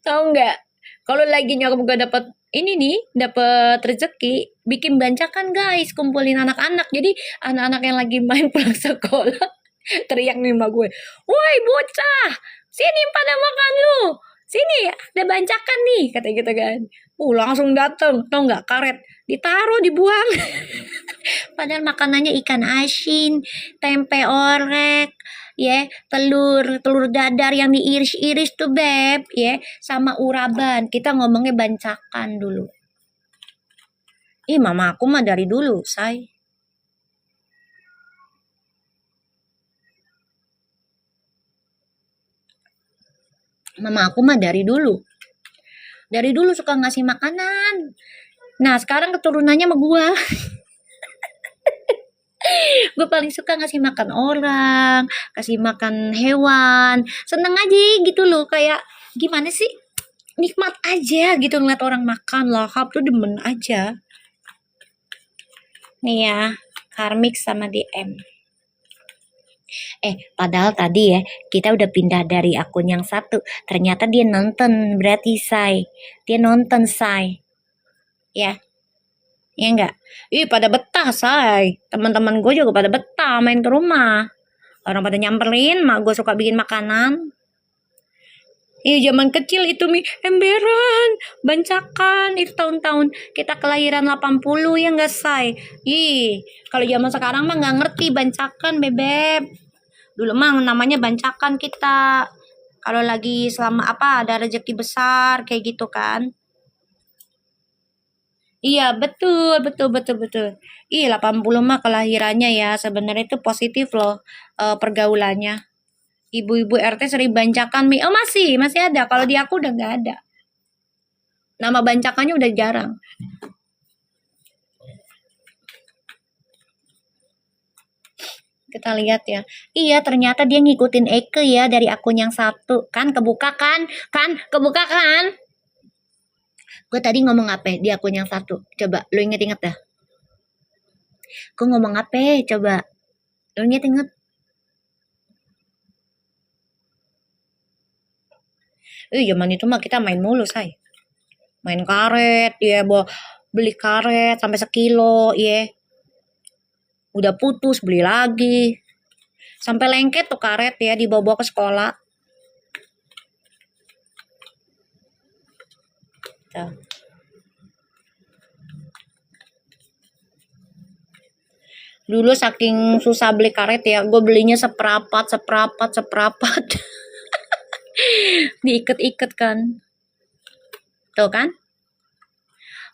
Tahu nggak? Kalau lagi nyokap gue dapat ini nih, dapat rezeki, bikin bancakan guys, kumpulin anak-anak. Jadi anak-anak yang lagi main pulang sekolah, teriak nih mbak gue, woi bocah, sini pada makan lu, sini ada bancakan nih, kata gitu kan. Langsung dateng, tau nggak, karet ditaruh, dibuang. Padahal makanannya ikan asin, tempe orek, ya, telur dadar yang diiris-iris tuh beb, ya, sama uraban. Kita ngomongnya bancakan dulu. Mama aku mah dari dulu, say. Mama aku mah dari dulu. Dari dulu suka ngasih makanan. Nah, sekarang keturunannya sama gua. Gue paling suka ngasih makan orang, kasih makan hewan, seneng aja gitu loh, kayak gimana sih, nikmat aja gitu ngeliat orang makan, lahap tuh demen aja. Nih ya, Karmik sama DM. Padahal tadi ya, kita udah pindah dari akun yang satu, ternyata dia nonton, berarti say, dia nonton say, ya. Ya enggak? Pada betah say. Teman-teman gue juga pada betah main ke rumah. Orang pada nyamperin, mak gue suka bikin makanan. Zaman kecil itu emberan, bancakan, itu tahun-tahun kita kelahiran 80 ya enggak say. Kalau zaman sekarang mah nggak ngerti bancakan bebek. Dulu mah namanya bancakan kita. Kalau lagi selama ada rezeki besar kayak gitu kan. Iya, betul. 80 mah kelahirannya ya. Sebenarnya itu positif loh pergaulannya. Ibu-ibu RT sering bancakan mie. Masih ada. Kalau di aku udah nggak ada. Nama bancakannya udah jarang. Kita lihat ya. Iya, ternyata dia ngikutin Eke ya dari akun yang satu. Kan kebuka kan? Kan kebuka kan? Gue tadi ngomong apa ya di akun yang satu? Coba lu inget-inget dah. Gue ngomong apa ya? Coba lu inget-inget. Zaman itu mah kita main mulu, say. Main karet, ya, beli karet sampai sekilo, ya. Udah putus, beli lagi. Sampai lengket tuh karet ya, dibawa-bawa ke sekolah. Tuh. Dulu saking susah beli karet ya, gue belinya seperapat. Diiket-iket kan. Tuh kan?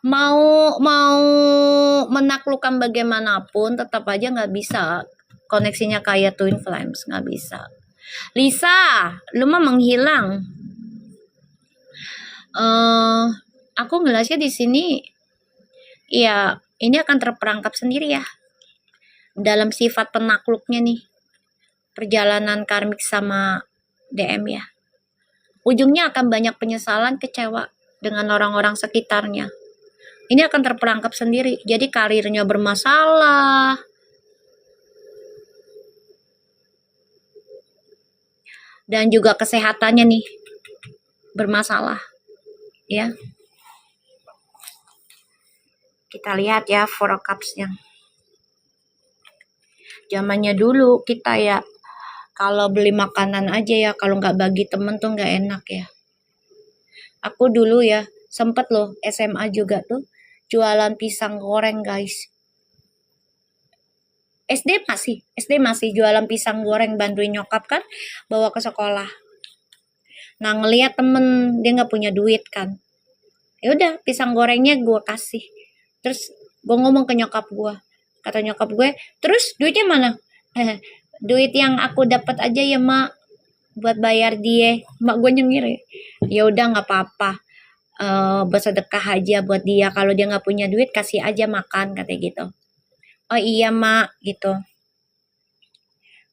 Mau menaklukkan bagaimanapun, tetap aja nggak bisa. Koneksinya kayak Twin Flames, nggak bisa. Lisa, lu mah menghilang. Aku ngelasnya di sini, ya ini akan terperangkap sendiri ya. Dalam sifat penakluknya nih, perjalanan karmik sama DM ya. Ujungnya akan banyak penyesalan, kecewa dengan orang-orang sekitarnya. Ini akan terperangkap sendiri, jadi karirnya bermasalah. Dan juga kesehatannya nih, bermasalah. Ya. Kita lihat ya Four of Cups-nya. Zamannya dulu kita ya, kalau beli makanan aja ya, kalau nggak bagi temen tuh nggak enak ya. Aku dulu ya, sempet loh SMA juga tuh, jualan pisang goreng guys. SD masih jualan pisang goreng, bantuin nyokap kan, bawa ke sekolah. Nah ngeliat temen, dia nggak punya duit kan. Ya udah pisang gorengnya gue kasih. Terus gue ngomong ke nyokap gue. Kata nyokap gue, terus duitnya mana? Duit yang aku dapat aja ya mak, buat bayar dia. Mak gue nyengir ya. Ya udah nggak apa-apa, bersedekah aja buat dia. Kalau dia nggak punya duit kasih aja makan, katanya gitu. Oh iya mak, gitu.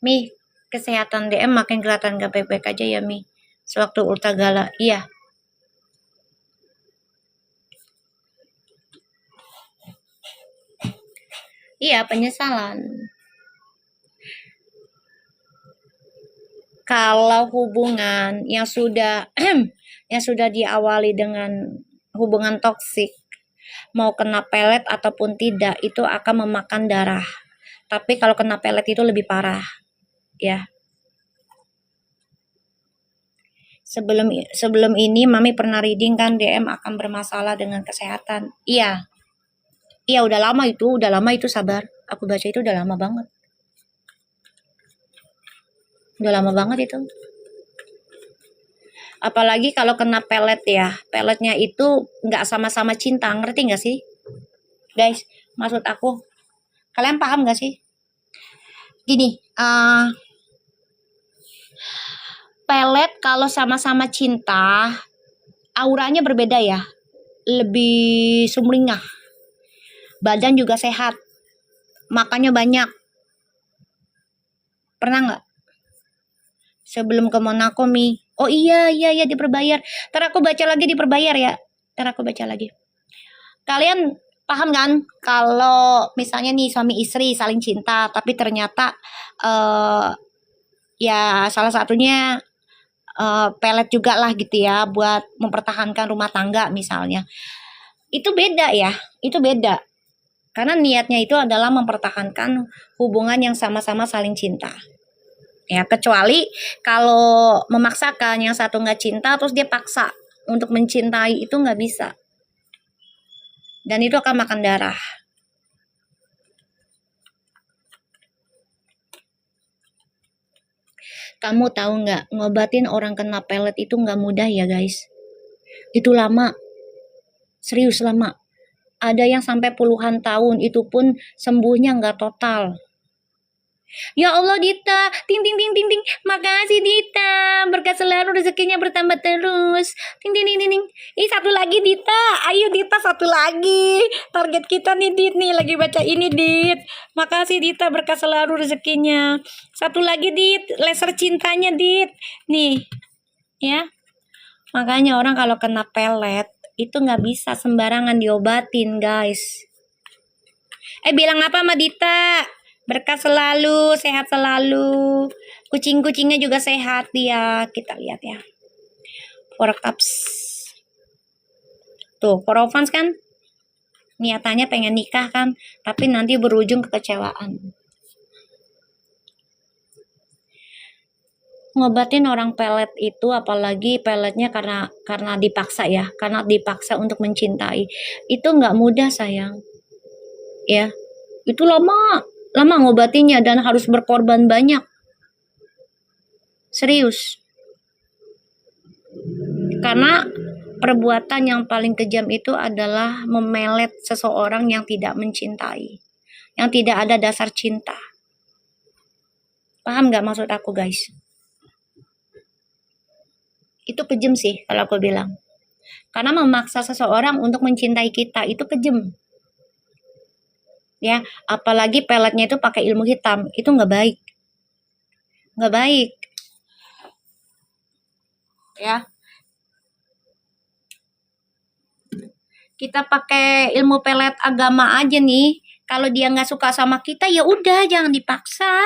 Mi, kesehatan DM makin kelihatan gak baik-baik aja ya Mi. Sewaktu ultra gala, iya. Iya, penyesalan. Kalau hubungan yang sudah yang sudah diawali dengan hubungan toksik, mau kena pelet ataupun tidak, itu akan memakan darah. Tapi kalau kena pelet itu lebih parah, ya. Sebelum ini Mami pernah reading kan DM akan bermasalah dengan kesehatan. Iya. Iya, udah lama itu, sabar. Aku baca itu udah lama banget. Udah lama banget itu. Apalagi kalau kena pelet ya. Peletnya itu nggak sama-sama cinta, ngerti nggak sih? Guys, maksud aku. Kalian paham nggak sih? Gini, pelet kalau sama-sama cinta, auranya berbeda ya. Lebih sumringah. Badan juga sehat. Makannya banyak. Pernah nggak? Sebelum ke Monaco, Mi. Oh iya, diperbayar. Ntar aku baca lagi diperbayar ya. Ntar aku baca lagi. Kalian paham kan? Kalau misalnya nih suami istri saling cinta, tapi ternyata ya salah satunya pelet juga lah gitu ya, buat mempertahankan rumah tangga misalnya. Itu beda ya, itu beda. Karena niatnya itu adalah mempertahankan hubungan yang sama-sama saling cinta. Ya, kecuali kalau memaksakan, yang satu nggak cinta terus dia paksa untuk mencintai, itu nggak bisa. Dan itu akan makan darah. Kamu tahu nggak, ngobatin orang kena pelet itu nggak mudah ya guys. Itu lama. Serius lama. Ada yang sampai puluhan tahun, itu pun sembuhnya nggak total. Ya Allah Dita, ting ting ting ting ting. Makasih Dita, berkat selalu rezekinya bertambah terus. Ting ting ting ting ting. Satu lagi Dita, ayo Dita satu lagi. Target kita nih Dit nih, lagi baca ini Dit. Makasih Dita, berkat selalu rezekinya. Satu lagi Dit, laser cintanya Dit. Nih, ya. Makanya orang kalau kena pelet itu nggak bisa sembarangan diobatin guys. Bilang apa sama Dita? Berkah selalu, sehat selalu. Kucing-kucingnya juga sehat dia. Kita lihat ya. Four Cups. Tuh, for fans kan niatannya pengen nikah kan, tapi nanti berujung kekecewaan. Ngobatin orang pelet itu, apalagi peletnya karena dipaksa ya, karena dipaksa untuk mencintai. Itu nggak mudah sayang. Ya, itu lama ngobatinnya dan harus berkorban banyak. Serius. Karena perbuatan yang paling kejam itu adalah memelet seseorang yang tidak mencintai, yang tidak ada dasar cinta. Paham gak maksud aku guys? Itu kejam sih kalau aku bilang. Karena memaksa seseorang untuk mencintai kita itu kejam. Ya, apalagi peletnya itu pakai ilmu hitam, itu nggak baik. Nggak baik. Ya. Kita pakai ilmu pelet agama aja nih. Kalau dia nggak suka sama kita, ya udah jangan dipaksa.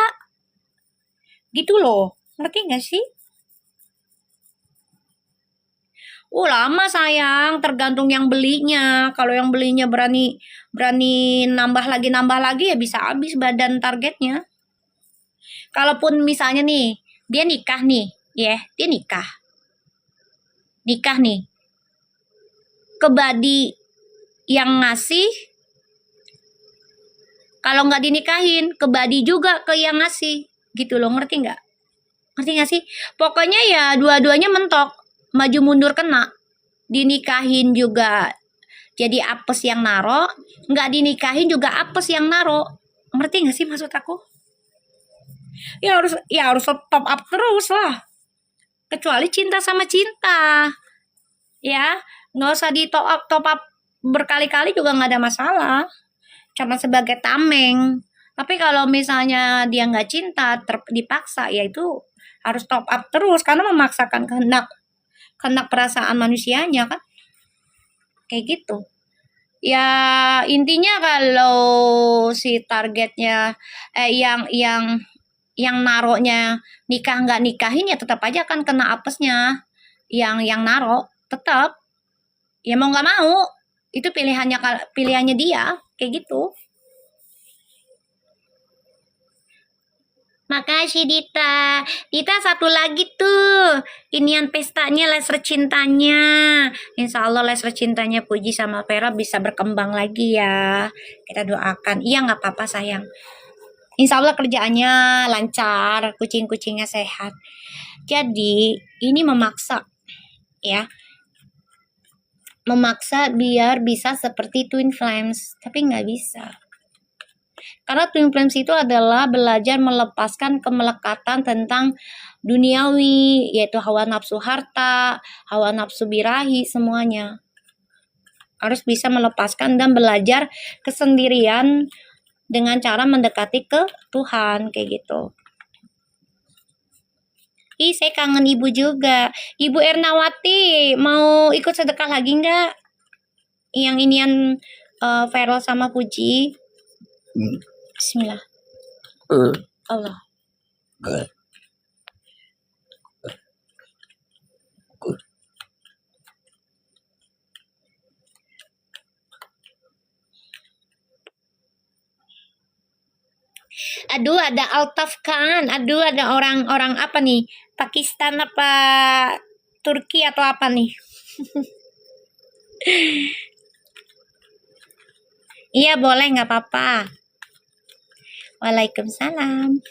Gitu loh. Ngerti nggak sih? Lama sayang, tergantung yang belinya. Kalau yang belinya berani nambah lagi ya bisa habis badan targetnya. Kalaupun misalnya nih, dia nikah nih, dia nikah nih. Ke body yang ngasih, kalau nggak dinikahin, ke body juga ke yang ngasih. Gitu loh, ngerti nggak? Ngerti nggak sih? Pokoknya ya dua-duanya mentok. Maju mundur kena. Dinikahin juga jadi apes yang naro, nggak dinikahin juga apes yang naro. Ngerti nggak sih maksud aku? Ya harus top up terus lah. Kecuali cinta sama cinta. Ya, nggak usah di top up berkali-kali juga nggak ada masalah. Cuma sebagai tameng. Tapi kalau misalnya dia nggak cinta, dipaksa, ya itu harus top up terus karena memaksakan kehendak perasaan manusianya kan, kayak gitu ya. Intinya kalau si targetnya yang naruhnya nikah nggak nikahin, ya tetap aja kan kena apesnya yang naruh. Tetap ya mau nggak mau, itu pilihannya dia, kayak gitu. Makasih Dita. Dita satu lagi tuh. Inian pestanya laser cintanya. Insya Allah laser cintanya Puji sama Vera bisa berkembang lagi ya. Kita doakan. Iya nggak apa-apa sayang. Insya Allah kerjaannya lancar. Kucing-kucingnya sehat. Jadi ini memaksa. Ya. Memaksa biar bisa seperti Twin Flames. Tapi nggak bisa. Karena Twin Flames itu adalah belajar melepaskan kemelekatan tentang duniawi, yaitu hawa nafsu harta, hawa nafsu birahi, semuanya. Harus bisa melepaskan dan belajar kesendirian dengan cara mendekati ke Tuhan, kayak gitu. Saya kangen ibu juga. Ibu Ernawati, mau ikut sedekah lagi nggak? Yang inian Feral sama Puji. Bismillah. Allah. Aduh, ada Altaf kan. Aduh, ada orang apa nih? Pakistan apa Turki atau apa nih? Iya, boleh, nggak apa-apa. Waalaikumsalam.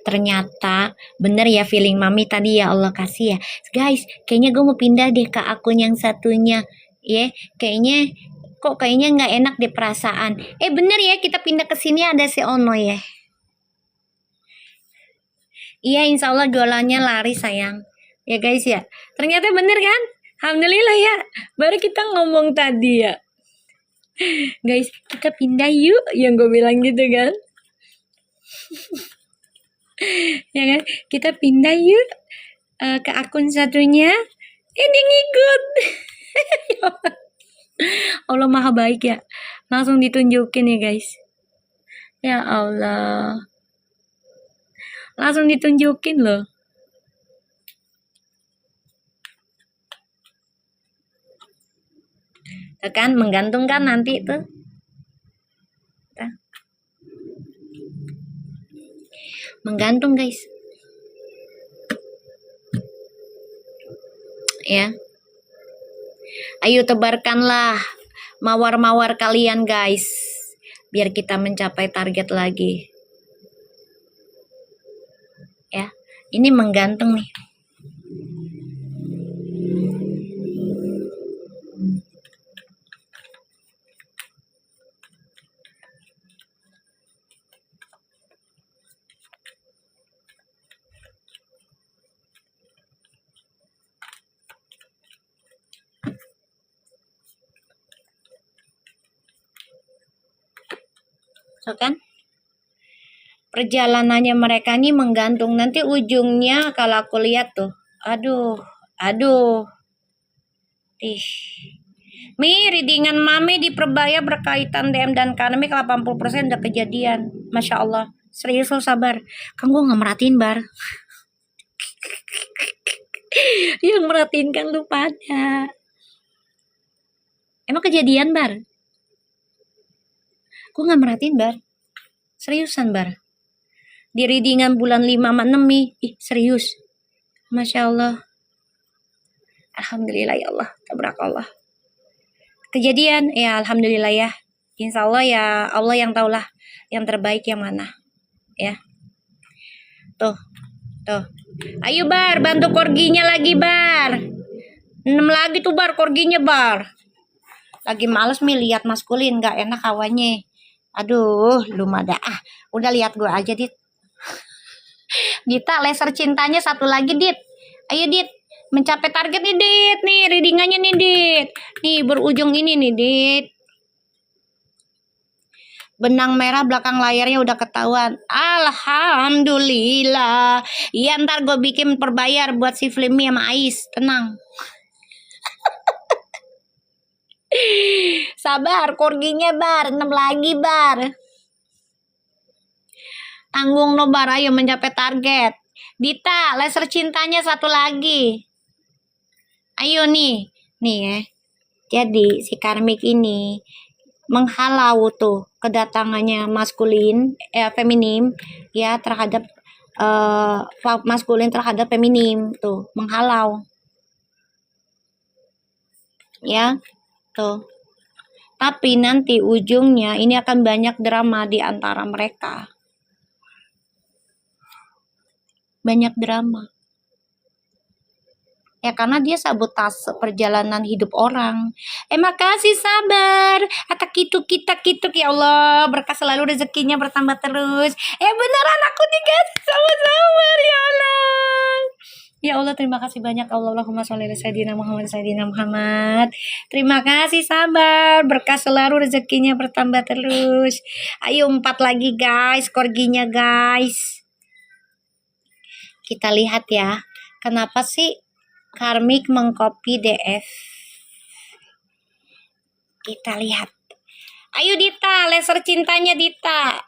Ternyata bener ya feeling mami tadi, ya Allah kasih ya. Guys, kayaknya gue mau pindah deh ke akun yang satunya. Kayaknya nggak enak deh perasaan. Bener ya, kita pindah ke sini ada si Ono ya. Iya, insya Allah jualannya laris sayang. Ya guys ya. Ternyata bener kan? Alhamdulillah ya. Baru kita ngomong tadi ya. Guys, kita pindah yuk. Yang gue bilang gitu kan. Ya kan? Kita pindah yuk ke akun satunya. Ini ngikut. Allah maha baik ya. Langsung ditunjukin ya guys. Ya Allah. Langsung ditunjukin loh. Tuh kan menggantung kan nanti tuh. Tuh. Menggantung guys. Ya. Ayo tebarkanlah mawar-mawar kalian guys. Biar kita mencapai target lagi. Ya. Ini menggantung nih. So kan? Perjalanannya mereka nih menggantung. Nanti ujungnya kalau aku lihat tuh. Aduh. Ih. Mi, readingan mami di Perbaya berkaitan DM dan Karmik 80% udah kejadian. Masya Allah. Serius lo sabar. Kan gue gak merhatiin bar. Yang merhatiin kan lu pada. Emang kejadian bar? Gue gak merhatiin bar. Seriusan bar. Di readingan bulan 5 sama 6 mi. Ih serius. Masya Allah. Alhamdulillah ya Allah. Tabarakallah. Kejadian ya alhamdulillah ya. Insya Allah ya Allah yang tahulah yang terbaik yang mana. Ya. Tuh. Ayo bar, bantu korginya lagi bar. 6 lagi tuh bar, korginya bar. Lagi males mi lihat maskulin, gak enak hawanya. Aduh, lu mada udah lihat gue aja dit. Dita, laser cintanya satu lagi dit. Ayo dit, mencapai target nih dit. Nih readingannya nih dit. Nih berujung ini nih dit. Benang merah belakang layarnya udah ketahuan. Alhamdulillah. Ya ntar gue bikin perbayar buat si Flimmy sama Ais. Tenang. Sabar, korginya bar. 6 lagi bar. Tanggung no bar, ayo mencapai target. Dita, laser cintanya satu lagi. Ayo nih. Nih ya. Jadi si Karmik ini menghalau tuh kedatangannya maskulin feminim ya terhadap maskulin terhadap feminim tuh menghalau ya tuh, tapi nanti ujungnya ini akan banyak drama di antara mereka, banyak drama ya karena dia sabotase perjalanan hidup orang. Makasih sabar. Atak kituk ya Allah, berkah selalu rezekinya bertambah terus. Beneran aku dikasih sama sabar ya Allah. Ya Allah terima kasih banyak Allahumma sholli ala sayyidina Muhammad. Terima kasih sabar, berkah selalu rezekinya bertambah terus. Ayo 4 lagi guys, korginya guys. Kita lihat ya. Kenapa sih Karmik mengcopy DF? Kita lihat. Ayo Dita, laser cintanya Dita.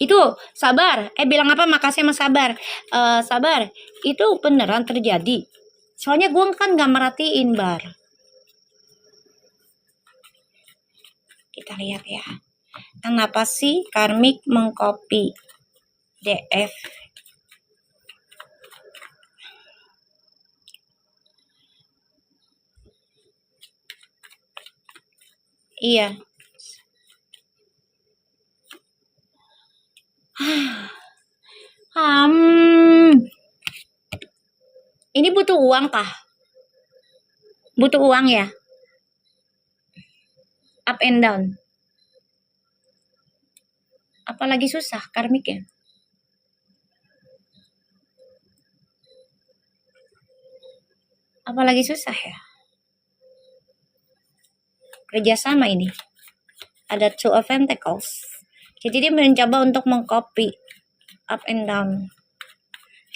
Itu sabar. Bilang apa? Makasih sama sabar. Sabar. Itu beneran terjadi. Soalnya gue kan gak merhatiin bar. Kita lihat ya. Kenapa sih Karmik mengcopy DF? Iya. Ini butuh uang kah? Butuh uang ya? Up and down. Apalagi susah Karmik ya? Apalagi susah ya. Kerjasama ini. Ada two of pentacles. Jadi dia mencoba untuk mengcopy up and down.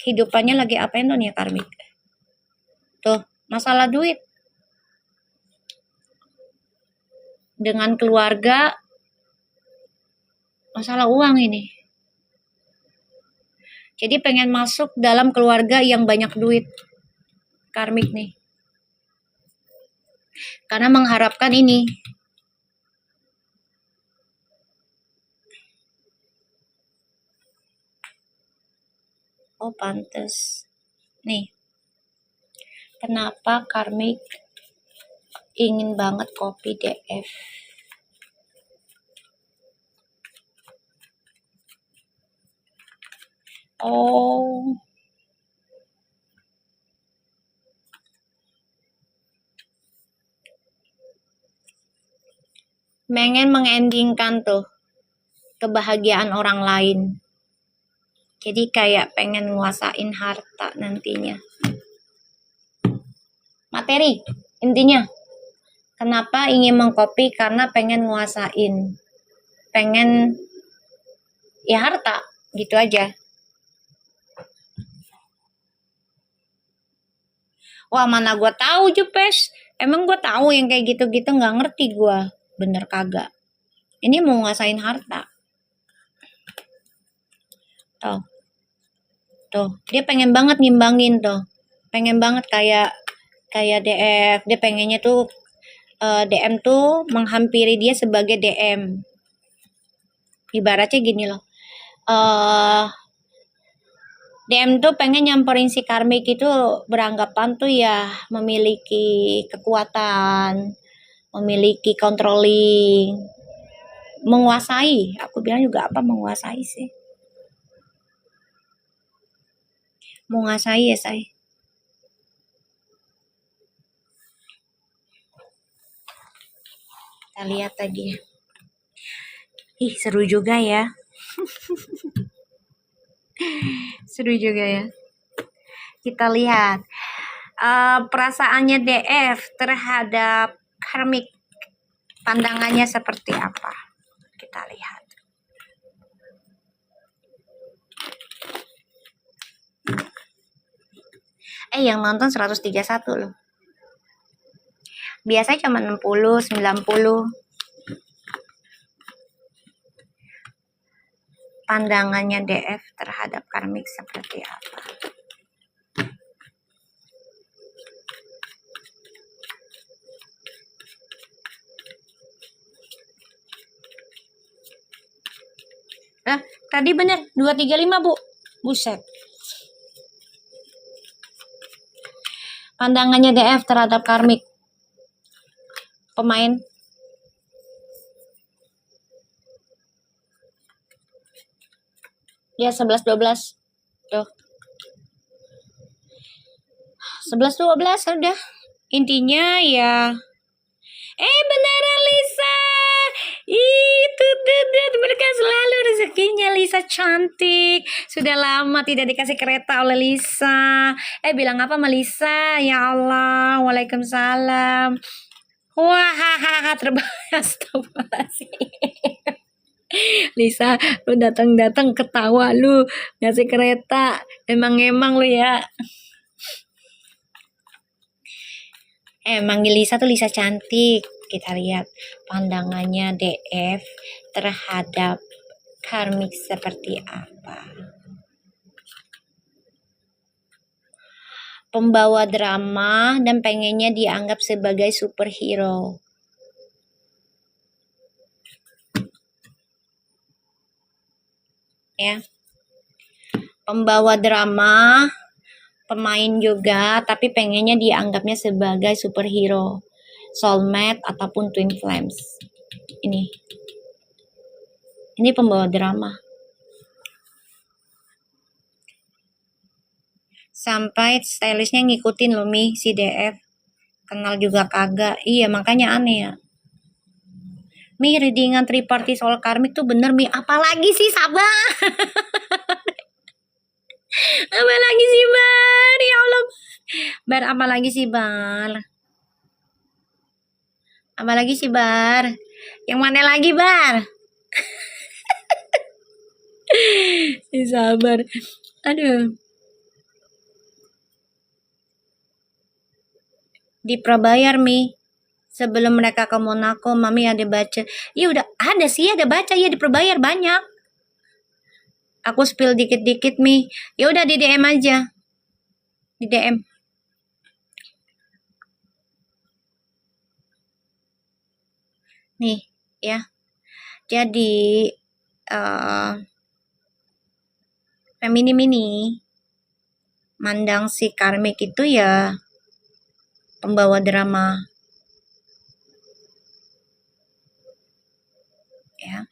Kehidupannya lagi up and down ya karmik. Tuh, masalah duit. Dengan keluarga, masalah uang ini. Jadi pengen masuk dalam keluarga yang banyak duit. Karmik nih. Karena mengharapkan ini. Oh, pantes. Nih. Kenapa karmik ingin banget copy DF? Oh. Pengen mengendingkan tuh kebahagiaan orang lain. Jadi kayak pengen nguasain harta nantinya. Materi, intinya. Kenapa ingin mengcopy? Karena pengen nguasain. Pengen ya harta, gitu aja. Wah, mana gue tahu Jupes. Emang gue tahu yang kayak gitu-gitu, nggak ngerti gue. Bener kagak. Ini mau nguasain harta. Tuh, dia pengen banget ngimbangin tuh. Pengen banget kayak DF. Dia pengennya tuh DM tuh menghampiri dia sebagai DM. Ibaratnya gini loh. DM tuh pengen nyamperin si karmik itu beranggapan tuh ya memiliki kekuatan, memiliki controlling, menguasai. Aku bilang juga apa menguasai sih. Menguasai ya saya. Kita lihat tadi. Ih, seru juga ya. Seru juga ya. Kita lihat perasaannya DF terhadap karmik, pandangannya seperti apa. Kita lihat. Yang nonton 131 loh. Biasanya cuma 60, 90. Pandangannya DF terhadap karmik seperti apa? Tadi bener 235 Bu. Buset. Pandangannya DF terhadap karmik. Pemain. Ya 11-12. Tuh. 11-12 udah. Intinya ya. Beneran Lisa. Itu mereka selalu rezekinya Lisa cantik. Sudah lama tidak dikasih kereta oleh Lisa. Bilang apa sama Lisa? Ya Allah, waalaikumsalam. Wah, terbahas. Lisa, lu datang ketawa lu ngasih kereta. Emang lu ya. Manggil Lisa tuh Lisa cantik. Kita lihat pandangannya DF terhadap karmik seperti apa. Pembawa drama dan pengennya dianggap sebagai superhero. Ya. Pembawa drama, pemain juga, tapi pengennya dianggapnya sebagai superhero, soulmate ataupun twin flames. Ini pembawa drama. Sampai stylistnya ngikutin loh Mi, si DF. Kenal juga kagak. Iya, makanya aneh ya. Mi, readingan triparty soal karmik tuh bener Mi. Apalagi sih, sabar. Apalagi sih Bar, ya Allah. Bar, apa lagi sih, Bar? Apa lagi sih, Bar? Yang mana lagi, Bar? Sabar. Aduh. Di Prabayar, Mi. Sebelum mereka ke Monaco, Mami ada baca. Iya udah ada sih, ada baca ya di Prabayar banyak. Aku spill dikit-dikit, Mi. Ya udah di DM aja. Di DM. Nih, ya. Jadi feminim ini mandang si Karmik itu ya pembawa drama, ya.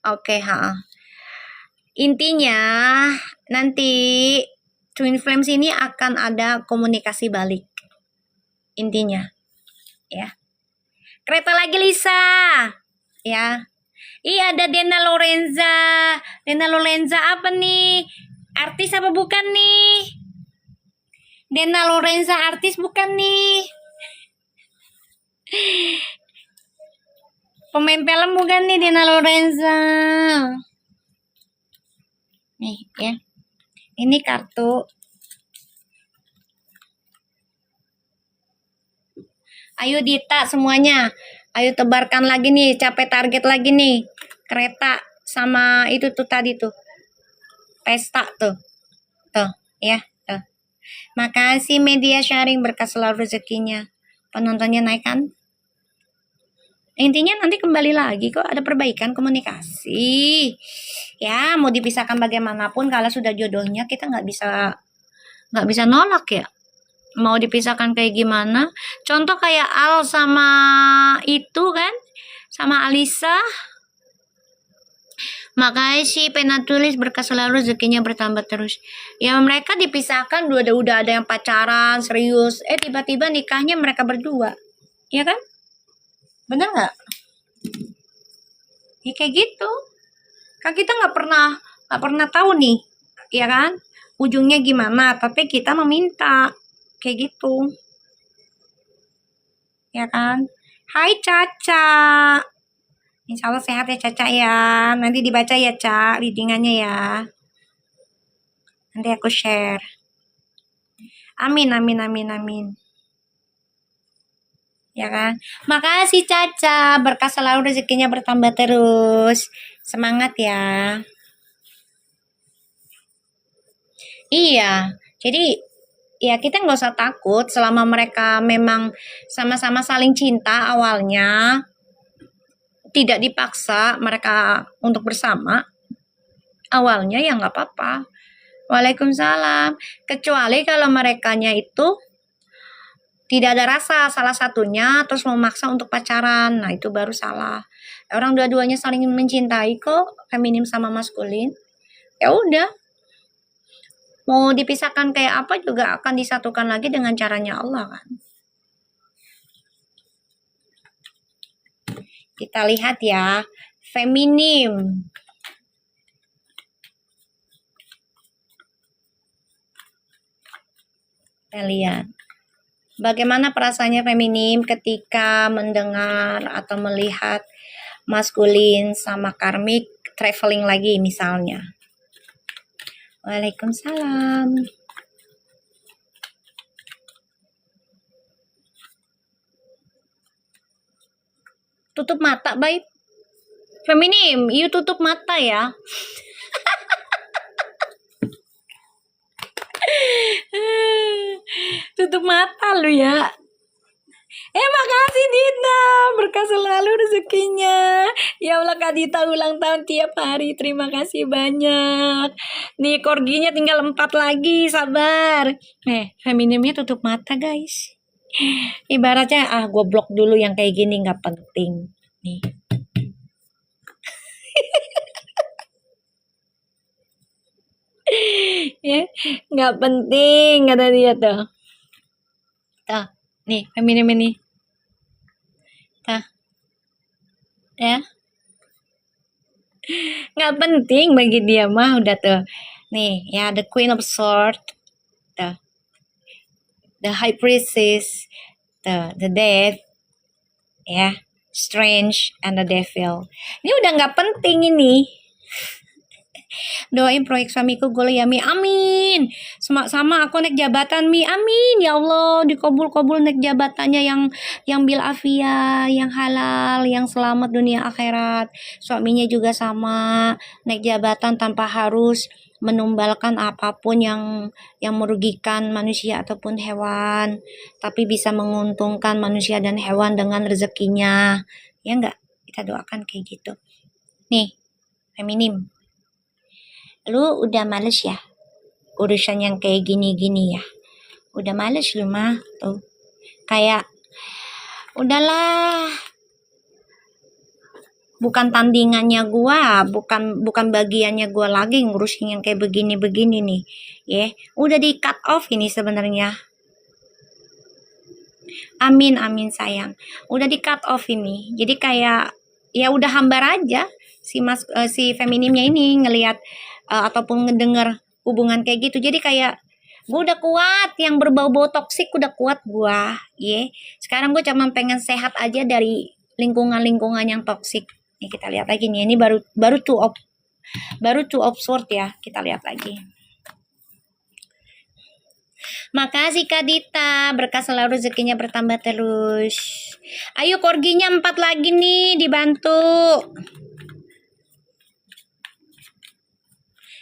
Oke, ha. Intinya nanti Twin Flames ini akan ada komunikasi balik. Intinya, ya. Kereta lagi Lisa, ya. Iya ada Dena Lorenza. Dena Lorenza apa nih? Artis apa bukan nih? Dena Lorenza artis bukan nih? Pemain film bukan nih Dena Lorenza? Nih ya. Ini kartu. Ayo Dita semuanya. Ayo tebarkan lagi nih, capai target lagi nih. Kereta sama itu tuh tadi tuh. Pesta tuh. Tuh, ya. Tuh. Makasih media sharing, berkah selalu rezekinya. Penontonnya naik kan? Intinya nanti kembali lagi kok, ada perbaikan komunikasi. Ya, mau dipisahkan bagaimanapun kalau sudah jodohnya kita nggak bisa nolak ya. Mau dipisahkan kayak gimana? Contoh kayak Al sama itu kan, sama Alisa. Makasih pena tulis, berkah selalu rezekinya bertambah terus. Ya mereka dipisahkan udah ada yang pacaran serius, tiba-tiba nikahnya mereka berdua, ya kan? Bener nggak? Ya kayak gitu. Kan kita nggak pernah tahu nih, ya kan? Ujungnya gimana? Tapi kita meminta kayak gitu, ya kan? Hai Caca. Insya Allah sehat ya Caca ya. Nanti dibaca ya Ca, readingannya ya. Nanti aku share. Amin, amin, amin, amin. Ya kan? Makasih Caca, berkah selalu rezekinya bertambah terus. Semangat ya. Iya, jadi ya kita nggak usah takut selama mereka memang sama-sama saling cinta awalnya, tidak dipaksa mereka untuk bersama, awalnya ya nggak apa-apa. Waalaikumsalam. Kecuali kalau merekanya itu tidak ada rasa salah satunya terus memaksa untuk pacaran, nah itu baru salah. Orang dua-duanya saling mencintai kok, feminim sama maskulin. Ya udah, mau dipisahkan kayak apa juga akan disatukan lagi dengan caranya Allah kan. Kita lihat ya, feminim. Kita lihat. Bagaimana perasaannya feminim ketika mendengar atau melihat maskulin sama karmik traveling lagi misalnya. Waalaikumsalam. Tutup mata, baik. Feminim, you tutup mata ya. Tutup mata lu ya. Makasih Dina, berkah selalu rezekinya. Ya Allah Kak Dita ulang tahun tiap hari, terima kasih banyak. Nih korginya tinggal 4 lagi, sabar. Feminimnya tutup mata guys. Ibaratnya gue blok dulu yang kayak gini nggak penting. Nih. Ya, nggak penting kata dia tuh. Tuh, nih feminim ini. Tuh. Ya. Nggak penting bagi dia mah udah tuh. Nih, ya the Queen of Swords. the high priestess, the death, ya, strange, and the devil. Ini udah nggak penting ini. Doain proyek suamiku goal ya Mi, amin. Sama aku naik jabatan Mi, amin ya Allah, dikabul naik jabatannya yang bil afia, yang halal, yang selamat dunia akhirat. Suaminya juga sama, naik jabatan tanpa harus menumbalkan apapun yang merugikan manusia ataupun hewan, tapi bisa menguntungkan manusia dan hewan dengan rezekinya. Ya enggak? Kita doakan kayak gitu. Nih, feminim. Lu udah males ya urusan yang kayak gini-gini ya? Udah males lu mah tuh. Kayak udahlah, bukan tandingannya gua, bukan bagiannya gua lagi ngurusin yang kayak begini-begini nih. Ya, udah di cut off ini sebenarnya. Amin sayang. Udah di cut off ini. Jadi kayak ya udah hambar aja si feminimnya ini ngelihat ataupun ngedenger hubungan kayak gitu. Jadi kayak gue udah kuat, yang berbau-bau toksik udah kuat gue, sekarang gue cuma pengen sehat aja dari lingkungan yang toksik. Nih kita lihat lagi nih, ini baru two of sword ya, kita lihat lagi. Makasih Kak Dita, berkah selalu, rezekinya bertambah terus. Ayo korginya 4 lagi nih, dibantu.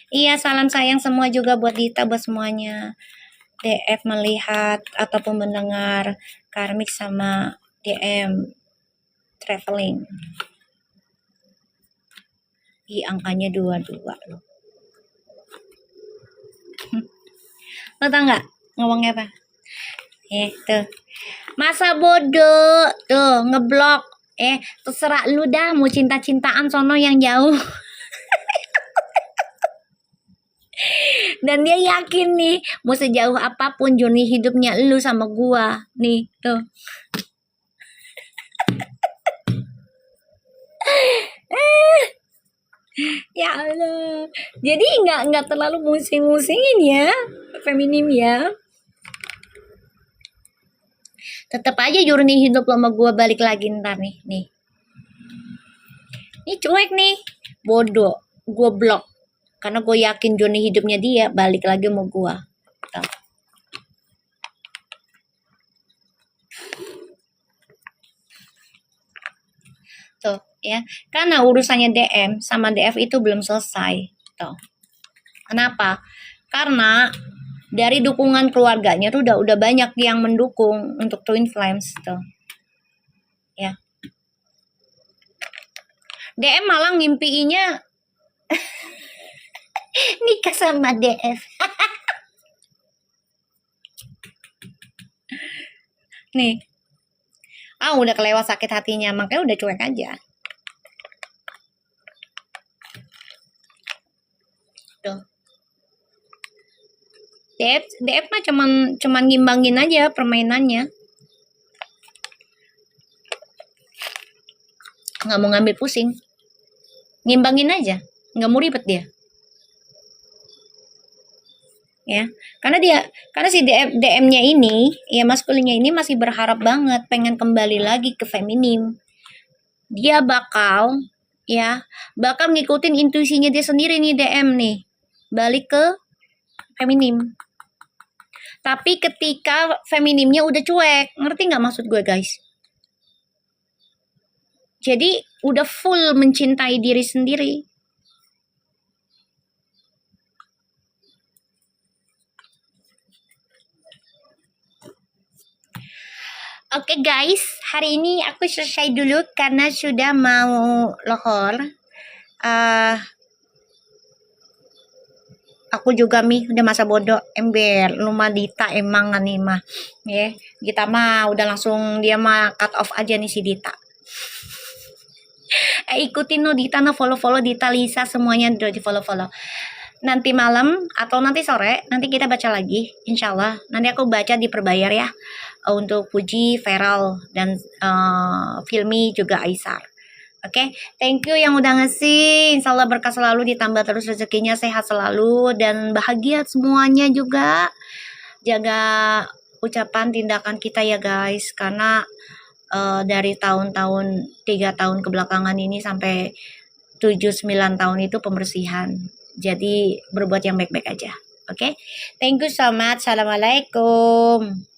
Iya, salam sayang semua juga buat Dita, buat semuanya. DF melihat ataupun mendengar karmik sama DM traveling. Angkanya 22 loh. Lo tau gak ngomongnya apa? Tuh. Masa bodoh tuh ngeblok. Terserah lu dah, mau cinta-cintaan sono yang jauh. Dan dia yakin nih, mau sejauh apapun journey hidupnya lu sama gua nih tuh. Ya Allah, jadi nggak terlalu musing-musingin ya feminim ya. Tetap aja journey hidup lo sama gua balik lagi ntar nih. Ini cuek nih, bodoh, gua blok. Karena gue yakin journey hidupnya dia balik lagi sama gue. Tuh ya, karena urusannya DM sama DF itu belum selesai. Tuh. Kenapa? Karena dari dukungan keluarganya tuh udah banyak yang mendukung untuk Twin Flames tuh. Ya. DM malah ngimpiinnya nikah sama DF. Nih. Udah kelewat sakit hatinya, makanya udah cuek aja. Tuh. DF mah cuman ngimbangin aja permainannya. Nggak mau ngambil pusing. Ngimbangin aja, nggak mau ribet dia. Ya, karena si DM-nya ini, ya maskulinnya ini masih berharap banget pengen kembali lagi ke feminim. Dia bakal ngikutin intuisinya dia sendiri nih DM nih, balik ke feminim. Tapi ketika feminimnya udah cuek, ngerti nggak maksud gue guys? Jadi udah full mencintai diri sendiri. Oke guys, hari ini aku selesai dulu karena sudah mau lohor. Aku juga udah masa bodoh ember, lumah Dita emang nih mah. Ya, kita mah udah langsung dia mah cut off aja nih si Dita. Ikutin Dita, follow Dita, Lisa, semuanya udah di follow. Nanti malam atau nanti sore nanti kita baca lagi, insyaallah. Nanti aku baca di perbayar ya, untuk Puji, Feral, dan Filmi juga Aisar. Oke, thank you yang udah ngasih. Insyaallah berkah selalu, ditambah terus rezekinya, sehat selalu dan bahagia semuanya juga. jaga ucapan tindakan kita ya guys, karena dari tahun-tahun 3 tahun kebelakangan ini sampai 7-9 tahun itu pembersihan. Jadi berbuat yang baik-baik aja. Oke, thank you so much. Assalamualaikum.